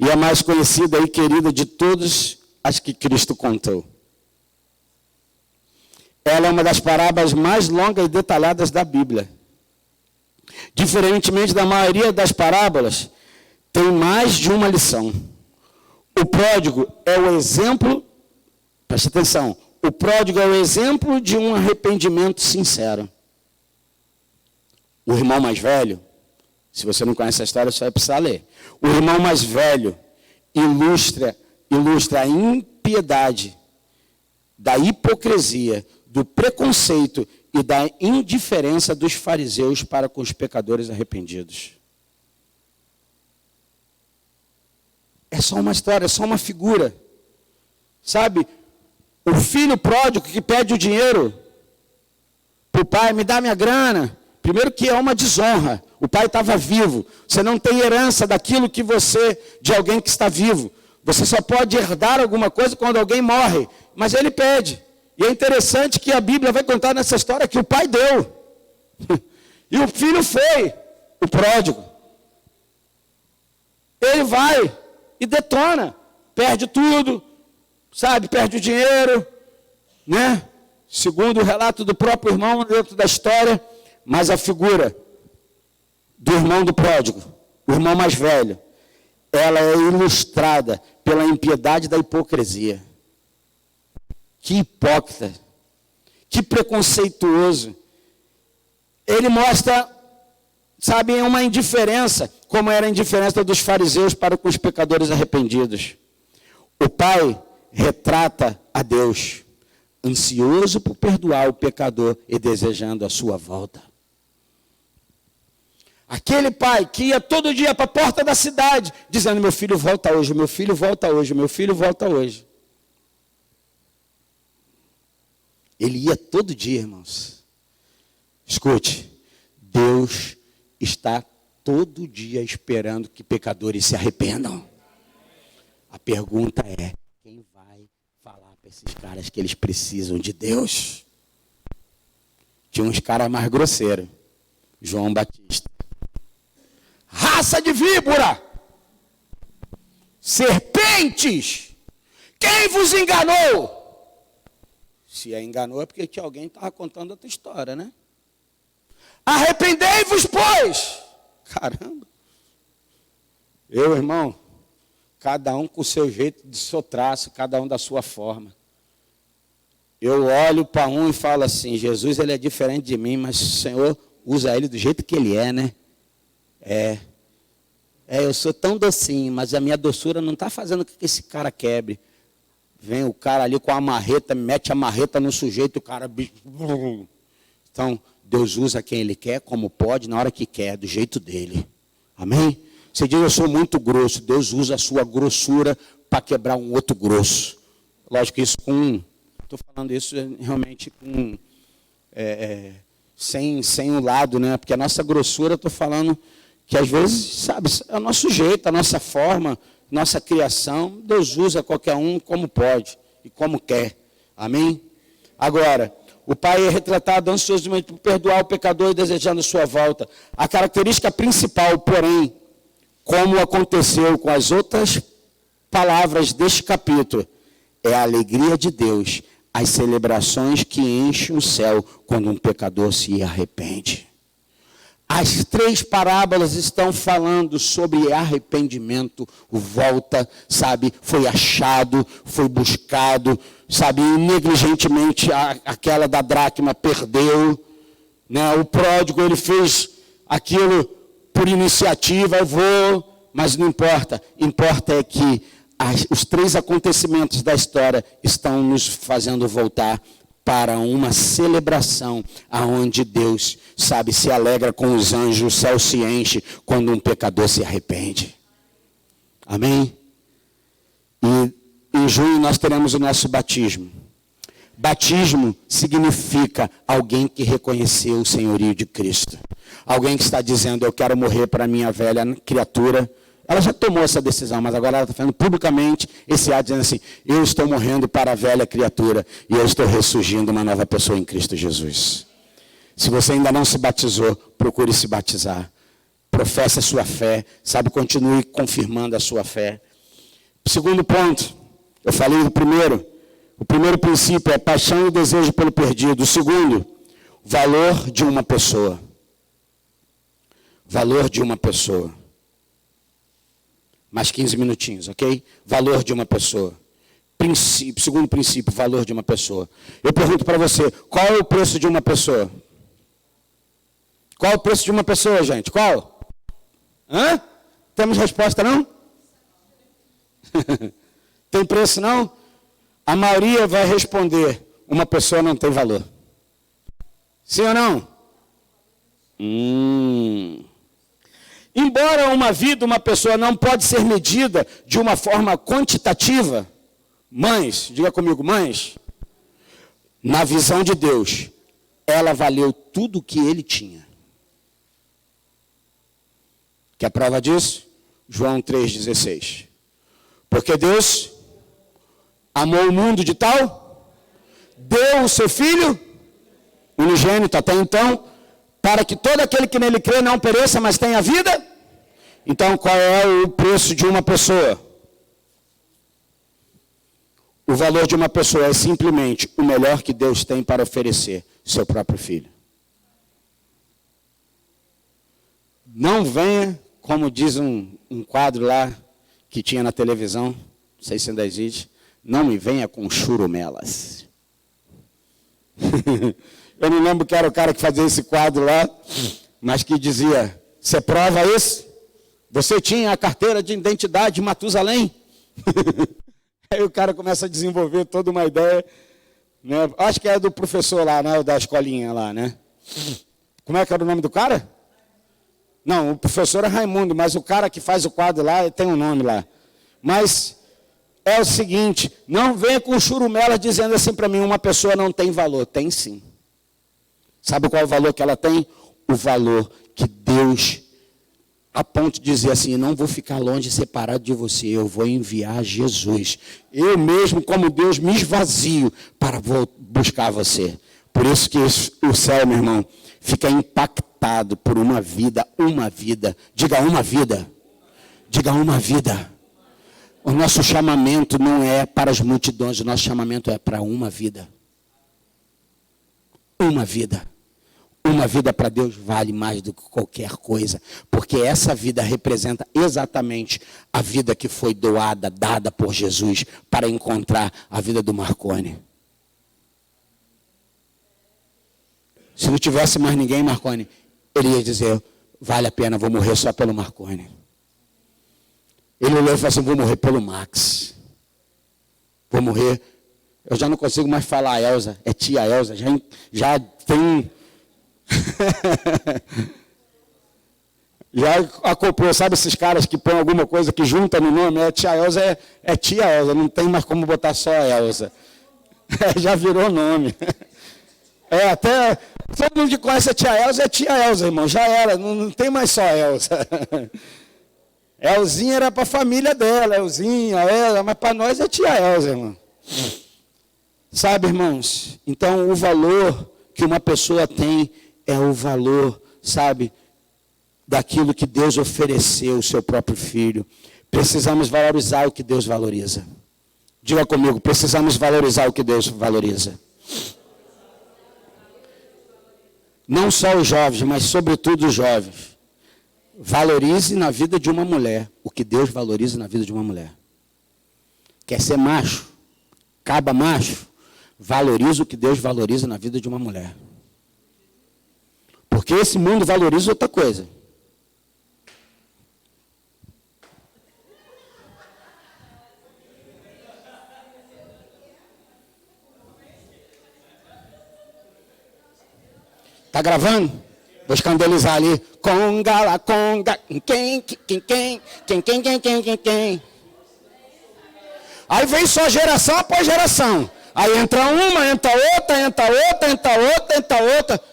E é a mais conhecida e querida de todas as que Cristo contou. Ela é uma das parábolas mais longas e detalhadas da Bíblia. Diferentemente da maioria das parábolas, tem mais de uma lição. O pródigo é o exemplo, preste atenção, o pródigo é o exemplo de um arrependimento sincero. O irmão mais velho, se você não conhece a história, você vai precisar ler. O irmão mais velho ilustra a impiedade, da hipocrisia, do preconceito e da indiferença dos fariseus para com os pecadores arrependidos. É só uma história, é só uma figura. Sabe, o filho pródigo que pede o dinheiro para o pai, me dá minha grana. Primeiro que é uma desonra. O pai estava vivo. Você não tem herança daquilo que de alguém que está vivo. Você só pode herdar alguma coisa quando alguém morre. Mas ele pede. E é interessante que a Bíblia vai contar nessa história que o pai deu. E o filho foi, o pródigo. Ele vai e detona. Perde tudo, sabe? Perde o dinheiro, né? Segundo o relato do próprio irmão dentro da história. Mas a figura do irmão do pródigo, o irmão mais velho, ela é ilustrada pela impiedade da hipocrisia. Que hipócrita, que preconceituoso. Ele mostra, sabe, uma indiferença, como era a indiferença dos fariseus para com os pecadores arrependidos. O pai retrata a Deus, ansioso por perdoar o pecador e desejando a sua volta. Aquele pai que ia todo dia para a porta da cidade, dizendo, meu filho volta hoje, meu filho volta hoje, meu filho volta hoje. Ele ia todo dia, irmãos. Escute, Deus está todo dia esperando que pecadores se arrependam. A pergunta é, quem vai falar para esses caras que eles precisam de Deus? Tinha uns caras mais grosseiros. João Batista. Raça de víbora! Serpentes! Quem vos enganou? Se a enganou é porque alguém estava contando outra história, né? Arrependei-vos, pois! Caramba! Eu, irmão, cada um com o seu jeito de seu traço, cada um da sua forma. Eu olho para um e falo assim, Jesus ele é diferente de mim, mas o Senhor usa ele do jeito que ele é, né? Eu sou tão docinho, mas a minha doçura não está fazendo com que esse cara quebre. Vem o cara ali com a marreta, mete a marreta no sujeito, o cara... Então, Deus usa quem Ele quer, como pode, na hora que quer, do jeito dele. Amém? Você diz, eu sou muito grosso. Deus usa a sua grossura para quebrar um outro grosso. Lógico que isso estou falando isso realmente com... sem o lado, né? Porque a nossa grossura, estou falando que às vezes, sabe, é o nosso jeito, a nossa forma, nossa criação. Deus usa qualquer um como pode e como quer. Amém? Agora, o pai é retratado ansiosamente por perdoar o pecador e desejando sua volta. A característica principal, porém, como aconteceu com as outras palavras deste capítulo, é a alegria de Deus, as celebrações que enchem o céu quando um pecador se arrepende. As três parábolas estão falando sobre arrependimento, volta, sabe, foi achado, foi buscado, sabe, negligentemente aquela da dracma perdeu, né? O pródigo ele fez aquilo por iniciativa, eu vou, mas não importa, importa é que os três acontecimentos da história estão nos fazendo voltar para uma celebração aonde Deus, sabe, se alegra com os anjos, o céu se enche quando um pecador se arrepende. Amém? E em junho nós teremos o nosso batismo. Batismo significa alguém que reconheceu o senhorio de Cristo. Alguém que está dizendo, eu quero morrer para a minha velha criatura. Ela já tomou essa decisão, mas agora ela está fazendo publicamente esse ato, dizendo assim, eu estou morrendo para a velha criatura e eu estou ressurgindo uma nova pessoa em Cristo Jesus. Se você ainda não se batizou, procure se batizar. Professe a sua fé, sabe, continue confirmando a sua fé. Segundo ponto, eu falei do primeiro. O primeiro princípio é paixão e desejo pelo perdido. O segundo, valor de uma pessoa. Valor de uma pessoa. Mais 15 minutinhos, ok? Valor de uma pessoa. Segundo princípio, valor de uma pessoa. Eu pergunto para você, qual é o preço de uma pessoa? Qual é o preço de uma pessoa, gente? Qual? Hã? Temos resposta, não? Tem preço, não? A maioria vai responder, uma pessoa não tem valor. Sim ou não? Embora uma vida, uma pessoa não pode ser medida de uma forma quantitativa, Mães, diga comigo, mães, na visão de Deus, ela valeu tudo o que ele tinha. Quer prova disso? João 3,16. Porque Deus amou o mundo de tal, deu o seu Filho unigênito até então, para que todo aquele que nele crê não pereça, mas tenha vida. Então, qual é o preço de uma pessoa? O valor de uma pessoa é simplesmente o melhor que Deus tem para oferecer, seu próprio Filho. Não venha, como diz um quadro lá que tinha na televisão, não sei se ainda existe, não me venha com churumelas. Eu não lembro que era o cara que fazia esse quadro lá, mas que dizia, você prova isso? Você tinha a carteira de identidade de Matusalém? Aí o cara começa a desenvolver toda uma ideia, né? Acho que é do professor lá, né? Da escolinha lá, né? Como é que era o nome do cara? Não, o professor é Raimundo, mas o cara que faz o quadro lá, tem um nome lá. Mas é o seguinte, não venha com churumela dizendo assim para mim, uma pessoa não tem valor. Tem sim. Sabe qual é o valor que ela tem? O valor que Deus, a ponto de dizer assim, não vou ficar longe separado de você, eu vou enviar Jesus. Eu mesmo, como Deus, me esvazio para buscar você. Por isso que o céu, meu irmão, fica impactado por uma vida. Diga uma vida. Diga uma vida. O nosso chamamento não é para as multidões, o nosso chamamento é para uma vida. Uma vida. Uma vida para Deus vale mais do que qualquer coisa, porque essa vida representa exatamente a vida que foi doada, dada por Jesus, para encontrar a vida do Marconi. Se não tivesse mais ninguém, Marconi, ele ia dizer, vale a pena, vou morrer só pelo Marconi. Ele olhou e falou assim, vou morrer pelo Max. Vou morrer, eu já não consigo mais falar a Elza, é tia Elza, já tem... Já acoplou, sabe esses caras que põem alguma coisa que junta no nome? Tia Elza é tia Elza, não tem mais como botar só a Elza. Já virou nome. Até todo mundo que conhece a tia Elza é tia Elza, irmão. Já era, não tem mais só a Elza. Elzinha era para a família dela, Elzinha, ela, mas para nós é tia Elza, irmão. Sabe, irmãos? Então, o valor que uma pessoa tem é o valor, sabe, daquilo que Deus ofereceu, o seu próprio Filho. Precisamos valorizar o que Deus valoriza. Diga comigo, precisamos valorizar o que Deus valoriza. Não só os jovens, mas sobretudo os jovens. Valorize na vida de uma mulher o que Deus valoriza na vida de uma mulher. Quer ser macho? Caba macho? Valorize o que Deus valoriza na vida de uma mulher. Porque esse mundo valoriza outra coisa. Tá gravando? Vou escandalizar ali. Conga, la conga, quem. Aí vem só geração após geração. Aí entra uma, entra outra.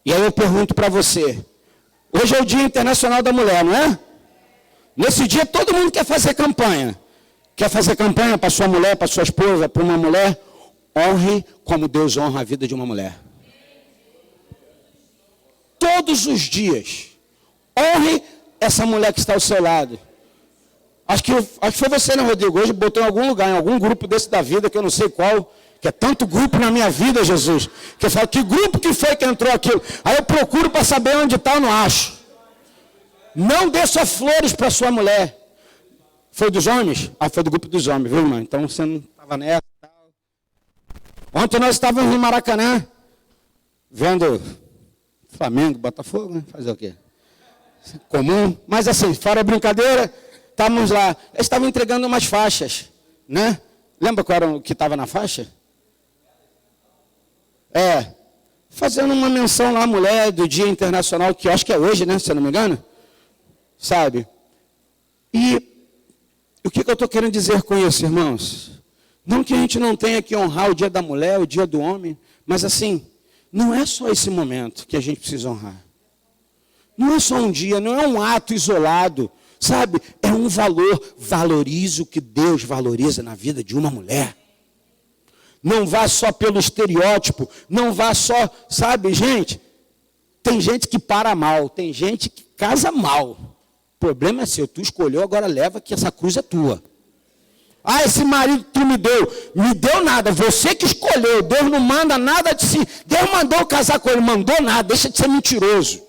E aí eu pergunto para você. Hoje é o Dia Internacional da Mulher, não é? Nesse dia todo mundo quer fazer campanha. Quer fazer campanha para sua mulher, para sua esposa, para uma mulher? Honre como Deus honra a vida de uma mulher. Todos os dias. Honre essa mulher que está ao seu lado. Acho que foi você, né, Rodrigo? Hoje botou em algum lugar, em algum grupo desse da vida, que eu não sei qual, que é tanto grupo na minha vida, Jesus, que eu falo, que grupo que foi que entrou aquilo? Aí eu procuro para saber onde está, eu não acho. Não dê só flores para sua mulher. Foi dos homens? Foi do grupo dos homens, viu, irmão? Então você não estava nessa. Ontem nós estávamos no Maracanã, vendo Flamengo, Botafogo, né? Fazer o quê? Comum, mas assim, fora a brincadeira, estávamos lá. Eles estavam entregando umas faixas, né? Lembra qual era o que estava na faixa? Fazendo uma menção lá à mulher do Dia Internacional, que eu acho que é hoje, né? Se eu não me engano. Sabe? E o que eu estou querendo dizer com isso, irmãos? Não que a gente não tenha que honrar o dia da mulher, o dia do homem, mas assim, não é só esse momento que a gente precisa honrar. Não é só um dia, não é um ato isolado, sabe? É um valor. Valorize o que Deus valoriza na vida de uma mulher. Não vá só pelo estereótipo, não vá só, sabe, gente? Tem gente que para mal, tem gente que casa mal. O problema é seu, tu escolheu, agora leva que essa cruz é tua. Ah, esse marido que tu me deu nada, você que escolheu, Deus não manda nada de si. Deus mandou casar com ele, mandou nada, deixa de ser mentiroso.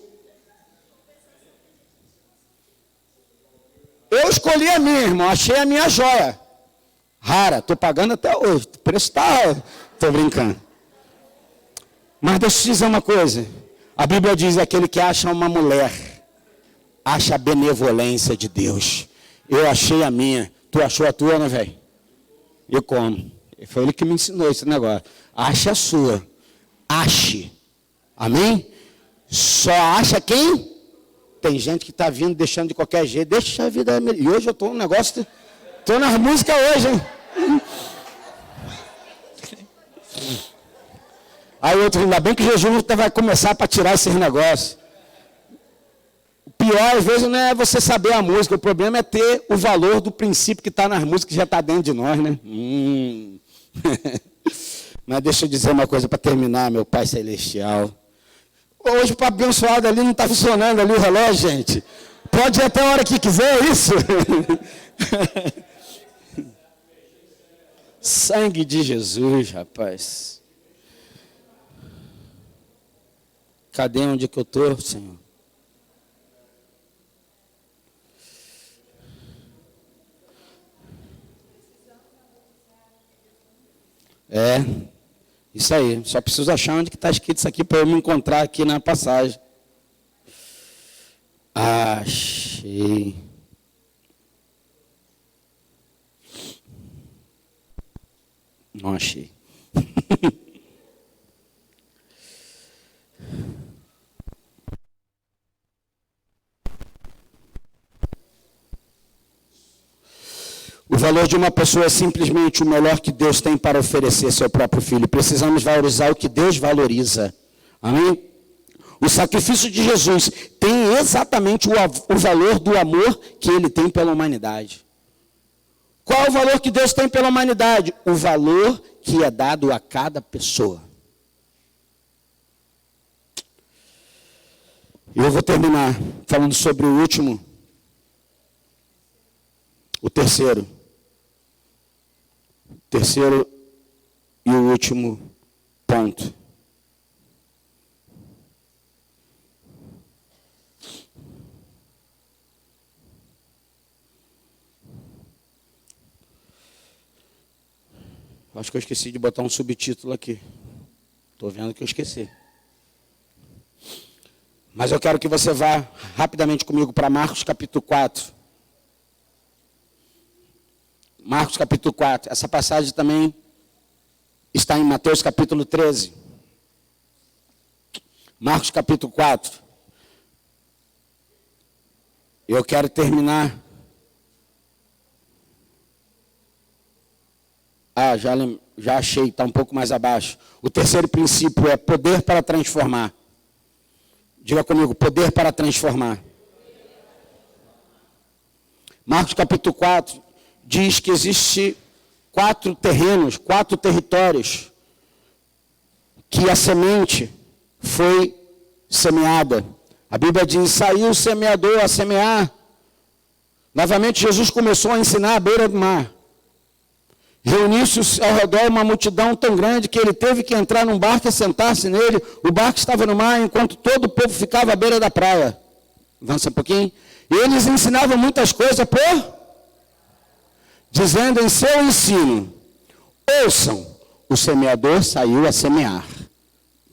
Eu escolhi a minha, irmão, achei a minha joia. Rara, estou pagando até hoje, o preço está, estou brincando. Mas deixa eu te dizer uma coisa, a Bíblia diz, aquele que acha uma mulher, acha a benevolência de Deus. Eu achei a minha, tu achou a tua, né, velho? Eu como. Foi ele que me ensinou esse negócio. Ache a sua, ache, amém? Só acha quem? Tem gente que está vindo, deixando de qualquer jeito, deixa a vida, e hoje eu estou no negócio... Estou nas músicas hoje, hein? Aí outro, ainda bem que Jesus vai começar para tirar esses negócios. O pior, às vezes, não é você saber a música. O problema é ter o valor do princípio que está nas músicas, que já está dentro de nós, né? Mas deixa eu dizer uma coisa para terminar, meu Pai Celestial. Hoje, para abençoado ali, não está funcionando ali o relógio, gente. Pode ir até a hora que quiser, é isso? Sangue de Jesus, rapaz. Cadê onde que eu estou, Senhor? É, isso aí. Só preciso achar onde que está escrito isso aqui para eu me encontrar aqui na passagem. Achei. Não achei. O valor de uma pessoa é simplesmente o melhor que Deus tem para oferecer seu próprio filho. Precisamos valorizar o que Deus valoriza. Amém? O sacrifício de Jesus tem exatamente o valor do amor que ele tem pela humanidade. Qual é o valor que Deus tem pela humanidade? O valor que é dado a cada pessoa. Eu vou terminar falando sobre o último, o terceiro e o último ponto. Acho que eu esqueci de botar um subtítulo aqui. Estou vendo que eu esqueci. Mas eu quero que você vá rapidamente comigo para Marcos capítulo 4. Marcos capítulo 4. Essa passagem também está em Mateus capítulo 13. Marcos capítulo 4. Eu quero terminar. Já achei, está um pouco mais abaixo. O terceiro princípio é poder para transformar. Diga comigo, poder para transformar. Marcos capítulo 4 diz que existe 4 terrenos, 4 territórios que a semente foi semeada. A Bíblia diz, saiu o semeador a semear. Novamente Jesus começou a ensinar à beira do mar. Reuniu-se ao redor uma multidão tão grande que ele teve que entrar num barco e sentar-se nele. O barco estava no mar, enquanto todo o povo ficava à beira da praia. Avança um pouquinho. E eles ensinavam muitas coisas dizendo em seu ensino, ouçam, o semeador saiu a semear.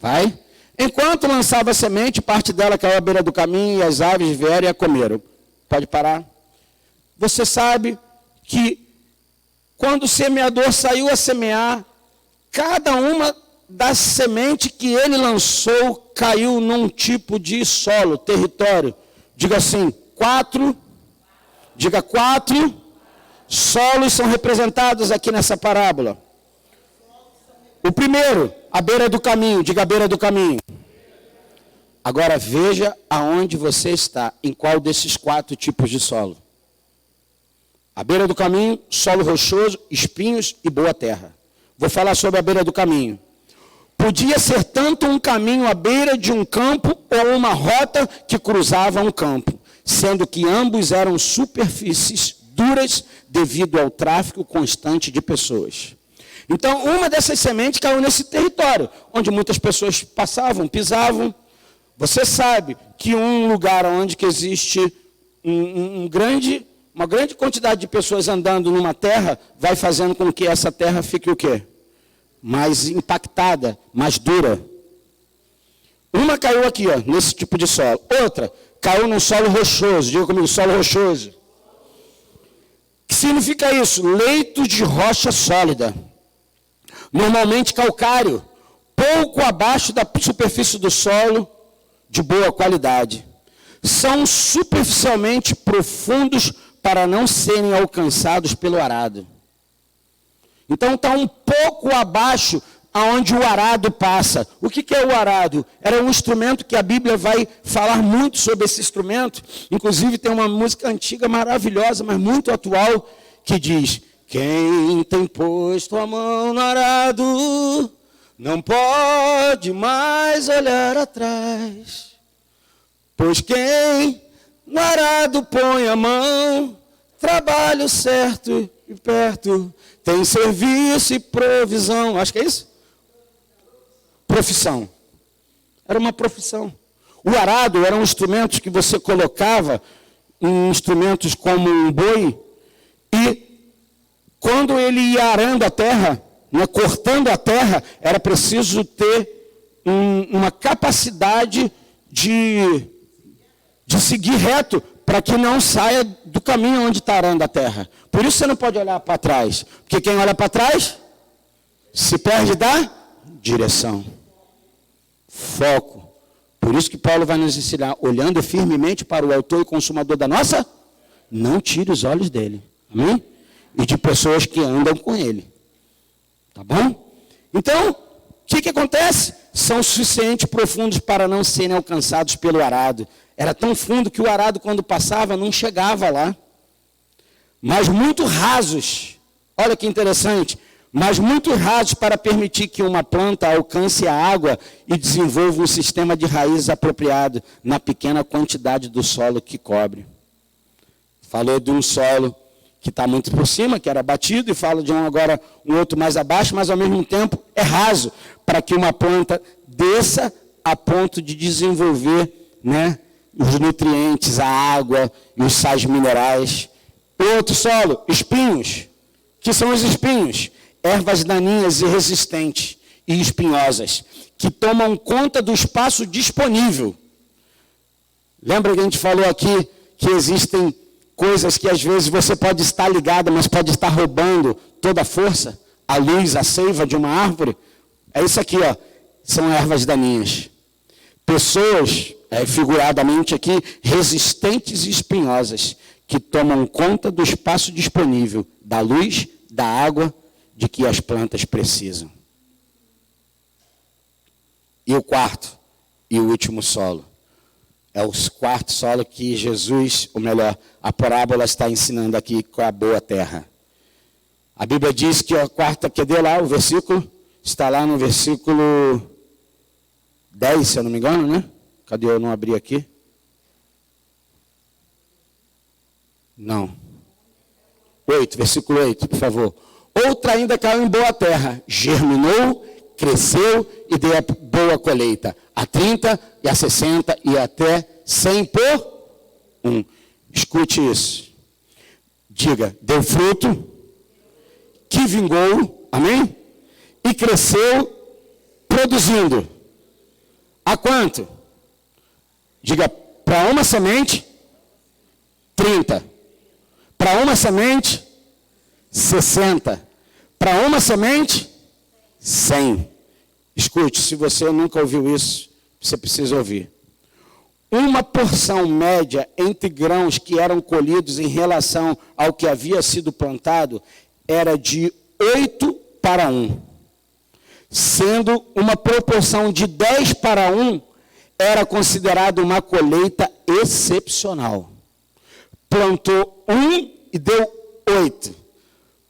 Vai? Enquanto lançava a semente, parte dela caiu à beira do caminho e as aves vieram e a comeram. Pode parar? Você sabe que quando o semeador saiu a semear, cada uma das sementes que ele lançou caiu num tipo de solo, território. Diga assim, 4. Diga 4 solos são representados aqui nessa parábola? O primeiro, a beira do caminho. Diga a beira do caminho. Agora veja aonde você está, em qual desses 4 tipos de solo. A beira do caminho, solo rochoso, espinhos e boa terra. Vou falar sobre a beira do caminho. Podia ser tanto um caminho à beira de um campo ou uma rota que cruzava um campo, sendo que ambos eram superfícies duras devido ao tráfego constante de pessoas. Então, uma dessas sementes caiu nesse território, onde muitas pessoas passavam, pisavam. Você sabe que um lugar onde que existe uma grande quantidade de pessoas andando numa terra, vai fazendo com que essa terra fique o quê? Mais impactada, mais dura. Uma caiu aqui, ó, nesse tipo de solo. Outra caiu num solo rochoso. Diga comigo, solo rochoso. O que significa isso? Leito de rocha sólida. Normalmente calcário, pouco abaixo da superfície do solo, de boa qualidade. São superficialmente profundos para não serem alcançados pelo arado. Então está um pouco abaixo aonde o arado passa. O que é o arado? Era um instrumento que a Bíblia vai falar muito sobre esse instrumento. Inclusive tem uma música antiga maravilhosa, mas muito atual, que diz: quem tem posto a mão no arado não pode mais olhar atrás. Pois quem no arado põe a mão, trabalho certo e perto, tem serviço e provisão. Acho que é isso? Profissão. Era uma profissão. O arado eram instrumentos que você colocava, instrumentos como um boi, e quando ele ia arando a terra, né, cortando a terra, era preciso ter uma capacidade de seguir reto, para que não saia do caminho onde está arando a terra. Por isso você não pode olhar para trás. Porque quem olha para trás, se perde da direção. Foco. Por isso que Paulo vai nos ensinar, olhando firmemente para o autor e consumador da nossa, não tire os olhos dele. Amém? E de pessoas que andam com ele. Tá bom? Então, o que acontece? São suficientemente profundos para não serem alcançados pelo arado. Era tão fundo que o arado, quando passava, não chegava lá. Mas muito rasos. Olha que interessante. Mas muito rasos para permitir que uma planta alcance a água e desenvolva um sistema de raízes apropriado na pequena quantidade do solo que cobre. Falou de um solo que está muito por cima, que era batido, e fala de agora um outro mais abaixo, mas ao mesmo tempo é raso, para que uma planta desça a ponto de desenvolver, né, os nutrientes, a água e os sais minerais. Outro solo, espinhos. Que são os espinhos? Ervas daninhas e resistentes e espinhosas, que tomam conta do espaço disponível. Lembra que a gente falou aqui que existem coisas que às vezes você pode estar ligado, mas pode estar roubando toda a força, a luz, a seiva de uma árvore? É isso aqui, ó. São ervas daninhas. Pessoas, figuradamente aqui, resistentes e espinhosas, que tomam conta do espaço disponível, da luz, da água, de que as plantas precisam. E o quarto e o último solo. É o quarto solo que Jesus, ou melhor, a parábola está ensinando aqui com a boa terra. A Bíblia diz que a quarta, cadê lá o versículo? Está lá no versículo 10, se eu não me engano, né? Cadê? Eu não abri aqui. Não. 8, versículo 8, por favor. Outra ainda caiu em boa terra, germinou, cresceu e deu a boa colheita. A 30 e a 60 e até 100 por 1. Escute isso. Diga, deu fruto, que vingou, amém? E cresceu, produzindo. A quanto? Diga, para uma semente, 30. Para uma semente, 60. Para uma semente, 100. Escute, se você nunca ouviu isso, você precisa ouvir. Uma porção média entre grãos que eram colhidos em relação ao que havia sido plantado era de 8:1. Sendo uma proporção de 10:1, era considerado uma colheita excepcional. Plantou 1 e deu 8.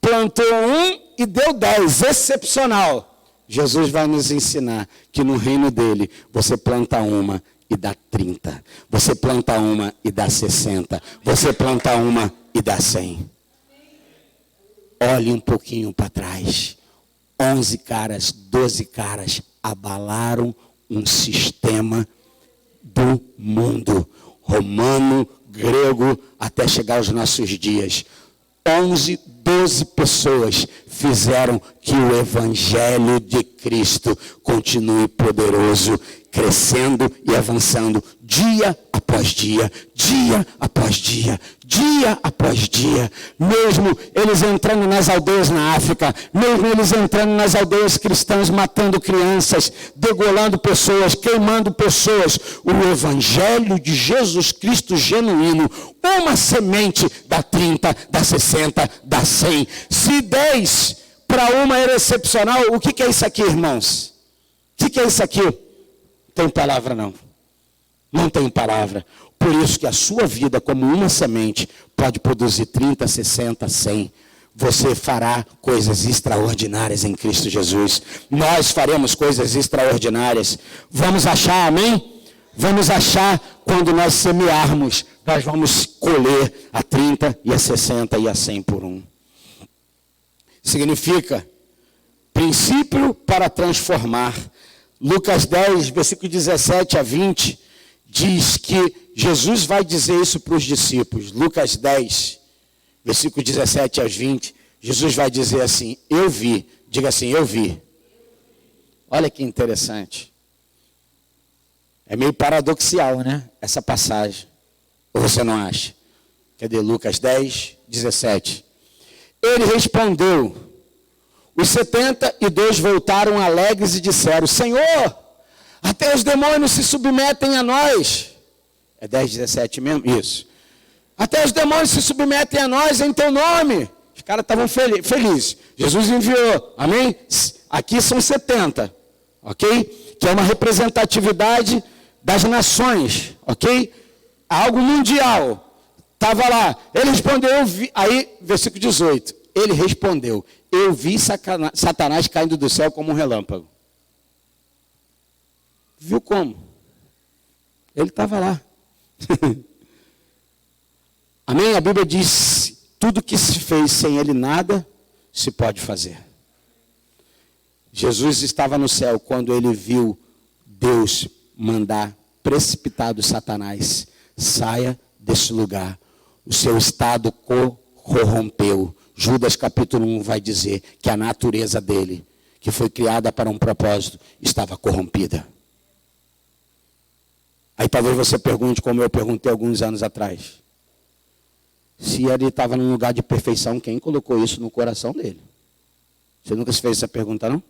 Plantou 1 e deu 10. Excepcional. Jesus vai nos ensinar que no reino dele, você planta uma e dá 30. Você planta uma e dá 60. Você planta uma e dá 100. Olhe um pouquinho para trás. 11 caras, 12 caras abalaram um sistema do mundo. Romano, grego, até chegar aos nossos dias. 11, 12 pessoas fizeram que o Evangelho de Cristo continue poderoso, crescendo e avançando dia após dia, dia após dia, dia após dia. Mesmo eles entrando nas aldeias na África, mesmo eles entrando nas aldeias cristãs, matando crianças, degolando pessoas, queimando pessoas, o Evangelho de Jesus Cristo genuíno, uma semente dá 30, dá 60, dá 100. Se 10:1 era excepcional, o que é isso aqui, irmãos? O que é isso aqui? Não tem palavra não. Não tem palavra. Por isso que a sua vida, como uma semente, pode produzir 30, 60, 100. Você fará coisas extraordinárias em Cristo Jesus. Nós faremos coisas extraordinárias. Vamos achar, amém? Vamos achar quando nós semearmos. Nós vamos colher a 30 e a 60 e a 100 por um. Significa princípio para transformar. Lucas 10, versículo 17 a 20, diz que Jesus vai dizer isso para os discípulos. Lucas 10, versículo 17 a 20, Jesus vai dizer assim, eu vi. Diga assim, eu vi. Olha que interessante. É meio paradoxal, né? Essa passagem. Ou você não acha? Cadê Lucas 10, 17? Ele respondeu, os 72 voltaram alegres e disseram, Senhor, até os demônios se submetem a nós. É 10, 17 mesmo? Isso. Até os demônios se submetem a nós em teu nome. Os caras estavam felizes. Jesus enviou, amém? Aqui são 70, ok? Que é uma representatividade das nações, ok? Algo mundial. Estava lá. Ele respondeu, eu vi. Aí, versículo 18. Ele respondeu, eu vi Satanás caindo do céu como um relâmpago. Viu como? Ele estava lá. Amém? A Bíblia diz, tudo que se fez sem ele nada se pode fazer. Jesus estava no céu quando ele viu Deus mandar precipitado Satanás. Saia desse lugar. O seu estado corrompeu. Judas capítulo 1 vai dizer que a natureza dele, que foi criada para um propósito, estava corrompida. Aí talvez você pergunte, como eu perguntei alguns anos atrás, se ele estava num lugar de perfeição, quem colocou isso no coração dele? Você nunca se fez essa pergunta, não?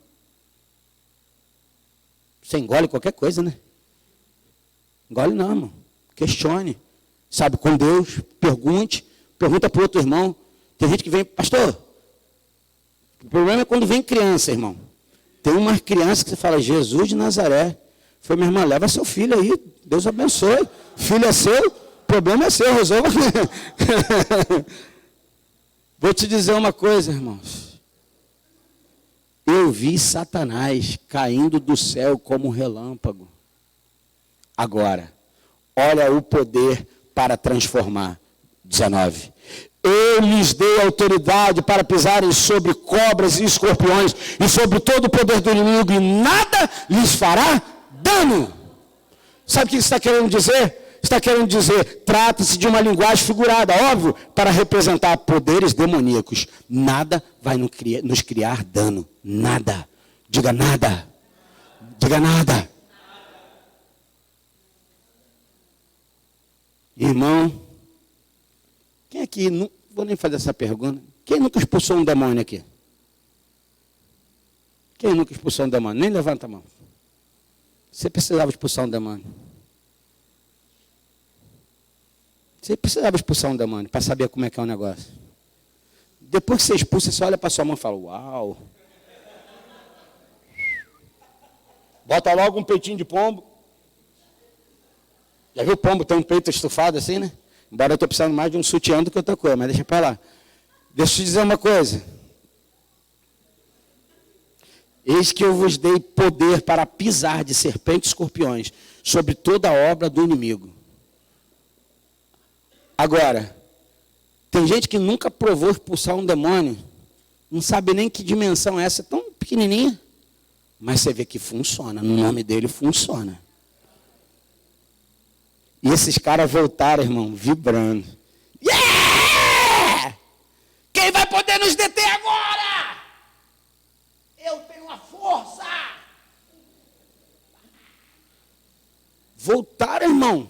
Você engole qualquer coisa, né? Engole não, irmão. Questione. Sabe, com Deus, pergunta para o outro irmão. Tem gente que vem, pastor, o problema é quando vem criança, irmão. Tem uma criança que você fala, Jesus de Nazaré. Foi, minha irmã, leva seu filho aí, Deus abençoe. Filho é seu, o problema é seu, resolva. Vou te dizer uma coisa, irmãos. Eu vi Satanás caindo do céu como um relâmpago. Agora, olha o poder para transformar. 19. Eu lhes dei autoridade para pisarem sobre cobras e escorpiões e sobre todo o poder do inimigo e nada lhes fará dano. Sabe o que está querendo dizer? Está querendo dizer, trata-se de uma linguagem figurada, óbvio, para representar poderes demoníacos. Nada vai nos criar dano. Nada. Diga nada. Diga nada. Irmão, quem aqui, não vou nem fazer essa pergunta, quem nunca expulsou um demônio aqui? Quem nunca expulsou um demônio? Nem levanta a mão. Você precisava expulsar um demônio. Você precisava expulsar um demônio para saber como é que é o negócio. Depois que você expulsa, você olha para sua mão e fala, uau. Bota logo um peitinho de pombo. Já viu o pombo tem um peito estufado assim, né? Embora eu estou precisando mais de um sutiã do que outra coisa, mas deixa para lá. Deixa eu te dizer uma coisa. Eis que eu vos dei poder para pisar de serpentes e escorpiões sobre toda a obra do inimigo. Agora, tem gente que nunca provou expulsar um demônio, não sabe nem que dimensão é essa, é tão pequenininha, mas você vê que funciona, no nome dele funciona. E esses caras voltaram, irmão, vibrando. Yeah! Quem vai poder nos deter agora? Eu tenho a força. Voltaram, irmão.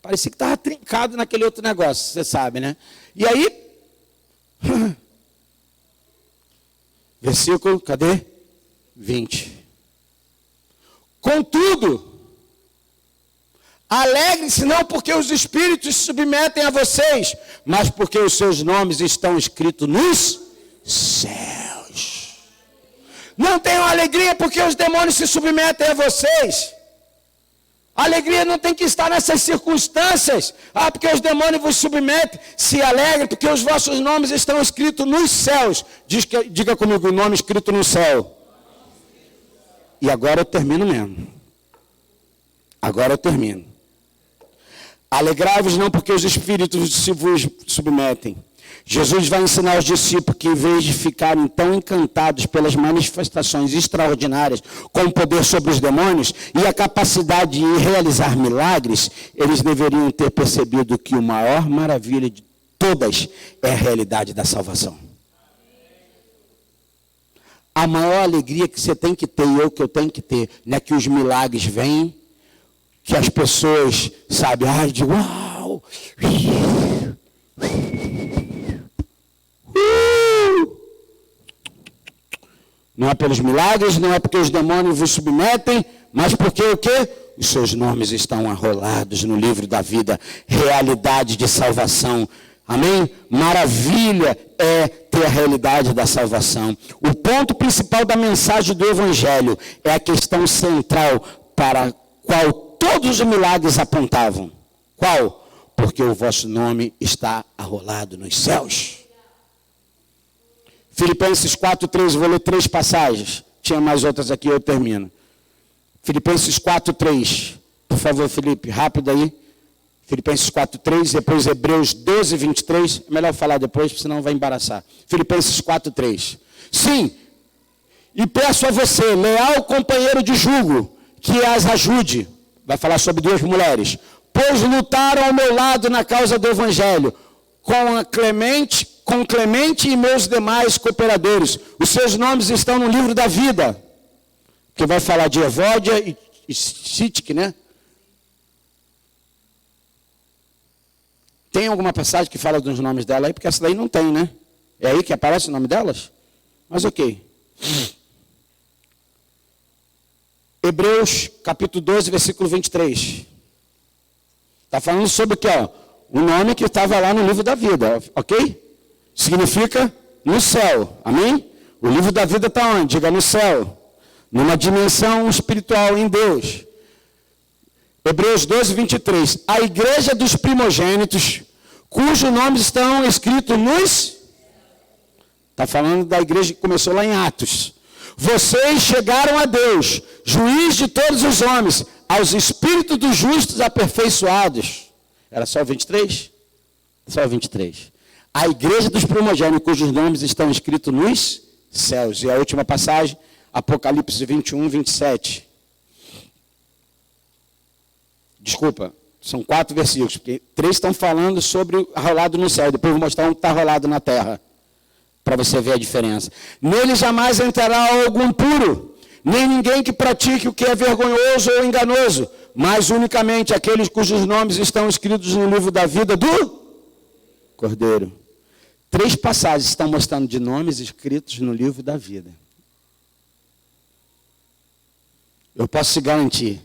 Parecia que estava trincado naquele outro negócio, você sabe, né? E aí, versículo, cadê? 20. Contudo, alegre-se não porque os espíritos se submetem a vocês, mas porque os seus nomes estão escritos nos céus. Não tenham alegria porque os demônios se submetem a vocês. A alegria não tem que estar nessas circunstâncias. Ah, porque os demônios vos submetem. Se alegrem porque os vossos nomes estão escritos nos céus. Diga comigo, o nome escrito no céu. E agora eu termino mesmo. Agora eu termino. Alegrai-vos não porque os espíritos se vos submetem. Jesus vai ensinar aos discípulos que, em vez de ficarem tão encantados pelas manifestações extraordinárias com o poder sobre os demônios e a capacidade de realizar milagres, eles deveriam ter percebido que a maior maravilha de todas é a realidade da salvação. A maior alegria que você tem que ter, e eu que eu tenho que ter, não é que os milagres vêm, que as pessoas, sabe, de uau! Não é pelos milagres, não é porque os demônios vos submetem, mas porque o quê? Os seus nomes estão arrolados no livro da vida, realidade de salvação. Amém? Maravilha é ter a realidade da salvação. O ponto principal da mensagem do Evangelho é a questão central para a qual todos os milagres apontavam. Qual? Porque o vosso nome está arrolado nos céus. Filipenses 4:3, vou ler 3 passagens. Tinha mais outras aqui, eu termino. Filipenses 4:3. Por favor, Felipe, rápido aí. Filipenses 4:3, depois Hebreus 12:23. É melhor falar depois, senão vai embaraçar. Filipenses 4:3. Sim, e peço a você, leal companheiro de jugo, que as ajude. Vai falar sobre 2 mulheres. Pois lutaram ao meu lado na causa do Evangelho, com Clemente e meus demais cooperadores. Os seus nomes estão no livro da vida. Que vai falar de Evódia e Sítique, né? Tem alguma passagem que fala dos nomes dela aí? Porque essa daí não tem, né? É aí que aparece o nome delas? Mas ok. Hebreus capítulo 12, versículo 23. Está falando sobre o que? O nome que estava lá no livro da vida, ok? Significa no céu, amém? O livro da vida está onde? Diga no céu. Numa dimensão espiritual em Deus. Hebreus 12, 23. A igreja dos primogênitos, cujos nomes estão escritos nos... Está falando da igreja que começou lá em Atos. Vocês chegaram a Deus, juiz de todos os homens, aos espíritos dos justos aperfeiçoados. Era só o 23? Só o 23. A igreja dos primogênitos, cujos nomes estão escritos nos céus. E a última passagem, Apocalipse 21, 27. Desculpa, são 4 versículos, porque 3 estão falando sobre arrolado no céu. Depois eu vou mostrar um que está arrolado na terra, para você ver a diferença. Nele jamais entrará algum puro, nem ninguém que pratique o que é vergonhoso ou enganoso, mas unicamente aqueles cujos nomes estão escritos no livro da vida do Cordeiro. 3 passagens estão mostrando de nomes escritos no livro da vida. Eu posso te garantir,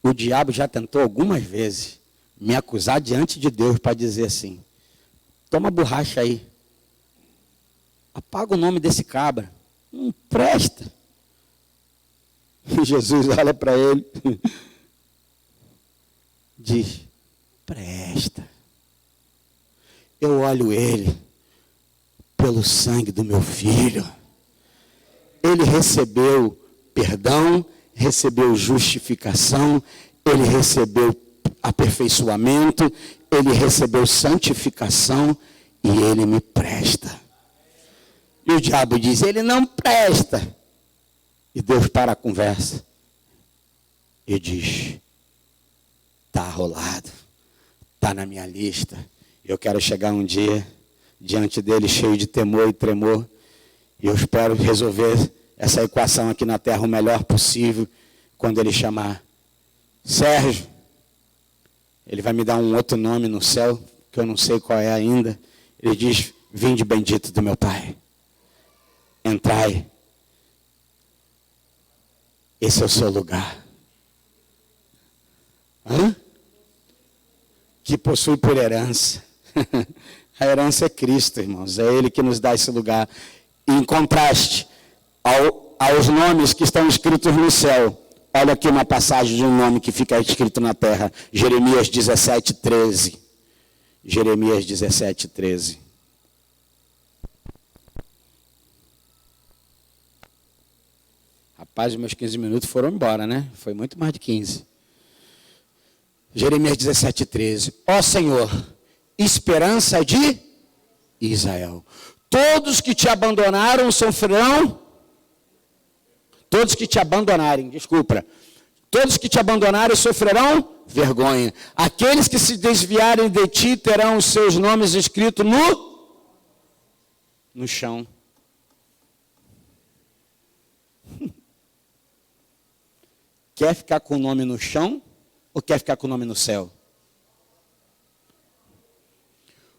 o diabo já tentou algumas vezes me acusar diante de Deus para dizer assim, toma borracha aí, apaga o nome desse cabra, não presta. E Jesus olha para ele, diz, presta. Eu olho ele pelo sangue do meu filho. Ele recebeu perdão, recebeu justificação, ele recebeu aperfeiçoamento, ele recebeu santificação e ele me presta. E o diabo diz, ele não presta. E Deus para a conversa e diz, está rolado, está na minha lista. Eu quero chegar um dia diante dele cheio de temor e tremor. E eu espero resolver essa equação aqui na terra o melhor possível. Quando ele chamar Sérgio, ele vai me dar um outro nome no céu, que eu não sei qual é ainda. Ele diz, vinde bendito do meu Pai. Entrai. Esse é o seu lugar. Que possui por herança. A herança é Cristo, irmãos. É Ele que nos dá esse lugar. E em contraste aos nomes que estão escritos no céu, olha aqui uma passagem de um nome que fica escrito na terra. Jeremias 17:13. Jeremias 17:13. Rapaz, meus 15 minutos foram embora, né? Foi muito mais de 15. Jeremias 17:13. Ó Senhor, esperança de Israel. Todos que te abandonaram sofrerão. Todos que te abandonarem, desculpa. Todos que te abandonarem sofrerão vergonha. Aqueles que se desviarem de ti terão os seus nomes escritos no chão. Quer ficar com o nome no chão ou quer ficar com o nome no céu?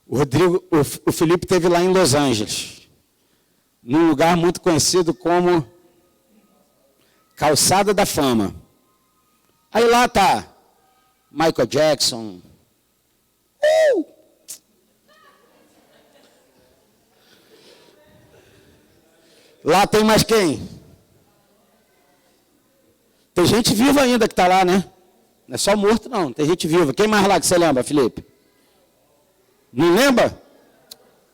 O Felipe esteve lá em Los Angeles, num lugar muito conhecido como Calçada da Fama. Aí lá está Michael Jackson. Lá tem mais quem? Tem gente viva ainda que está lá, né? Não é só morto, não. Tem gente viva. Quem mais lá que você lembra, Felipe? Não lembra?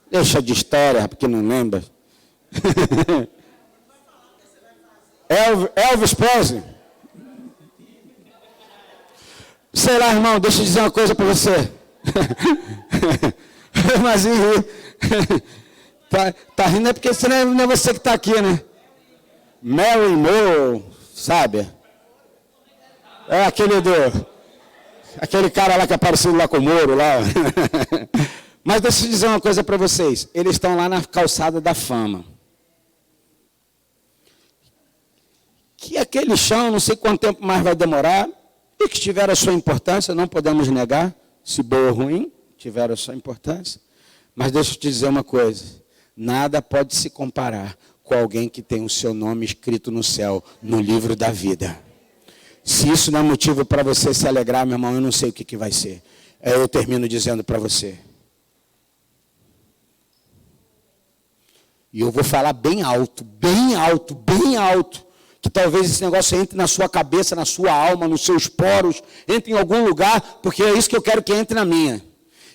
Deixa de história, porque não lembra. Elvis Presley. Sei lá, irmão, deixa eu dizer uma coisa para você. Mas tá rindo é porque não é você que está aqui, né? Mary Moore, sabe? É aquele cara lá que é parecido lá com o Moro lá. Mas deixa eu dizer uma coisa para vocês. Eles estão lá na Calçada da Fama. Que aquele chão, não sei quanto tempo mais vai demorar, e que tiveram a sua importância, não podemos negar, se boa ou ruim, tiveram a sua importância. Mas deixa eu te dizer uma coisa. Nada pode se comparar com alguém que tem o seu nome escrito no céu, no livro da vida. Se isso não é motivo para você se alegrar, meu irmão, eu não sei o que vai ser. Eu termino dizendo para você. E eu vou falar bem alto, bem alto, bem alto. Que talvez esse negócio entre na sua cabeça, na sua alma, nos seus poros, entre em algum lugar, porque é isso que eu quero que entre na minha.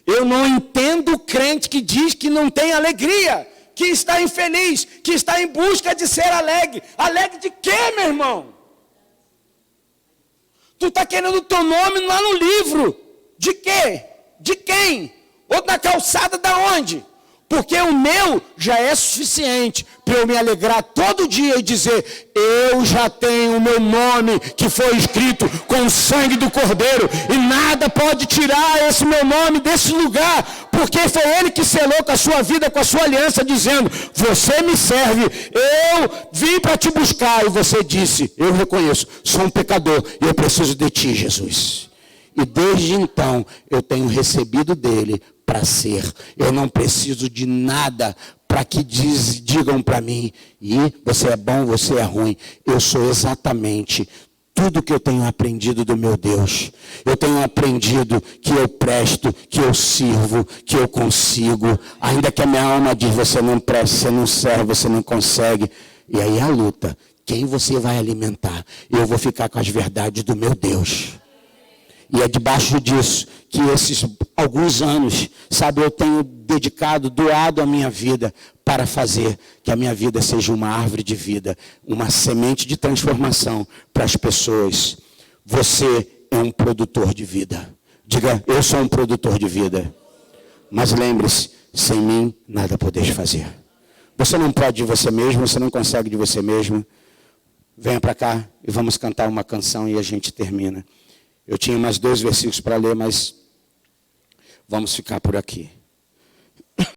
Eu não entendo o crente que diz que não tem alegria, que está infeliz, que está em busca de ser alegre. Alegre de quê, meu irmão? Tu está querendo o teu nome lá no livro. De quê? De quem? Ou na calçada da onde? Porque o meu já é suficiente para eu me alegrar todo dia e dizer, eu já tenho o meu nome que foi escrito com o sangue do Cordeiro, e nada pode tirar esse meu nome desse lugar, porque foi Ele que selou com a sua vida, com a sua aliança, dizendo, você me serve, eu vim para te buscar, e você disse, eu reconheço, sou um pecador, e eu preciso de ti, Jesus. E desde então, eu tenho recebido dele para ser. Eu não preciso de nada para que digam para mim, e você é bom, você é ruim. Eu sou exatamente tudo que eu tenho aprendido do meu Deus. Eu tenho aprendido que eu presto, que eu sirvo, que eu consigo. Ainda que a minha alma diz, você não presta, você não serve, você não consegue. E aí a luta. Quem você vai alimentar? Eu vou ficar com as verdades do meu Deus. E é debaixo disso que esses alguns anos, sabe, eu tenho dedicado, doado a minha vida para fazer que a minha vida seja uma árvore de vida, uma semente de transformação para as pessoas. Você é um produtor de vida. Diga, eu sou um produtor de vida. Mas lembre-se, sem mim nada podeis fazer. Você não pode de você mesmo, você não consegue de você mesmo. Venha para cá e vamos cantar uma canção e a gente termina. Eu tinha mais 2 versículos para ler, mas vamos ficar por aqui.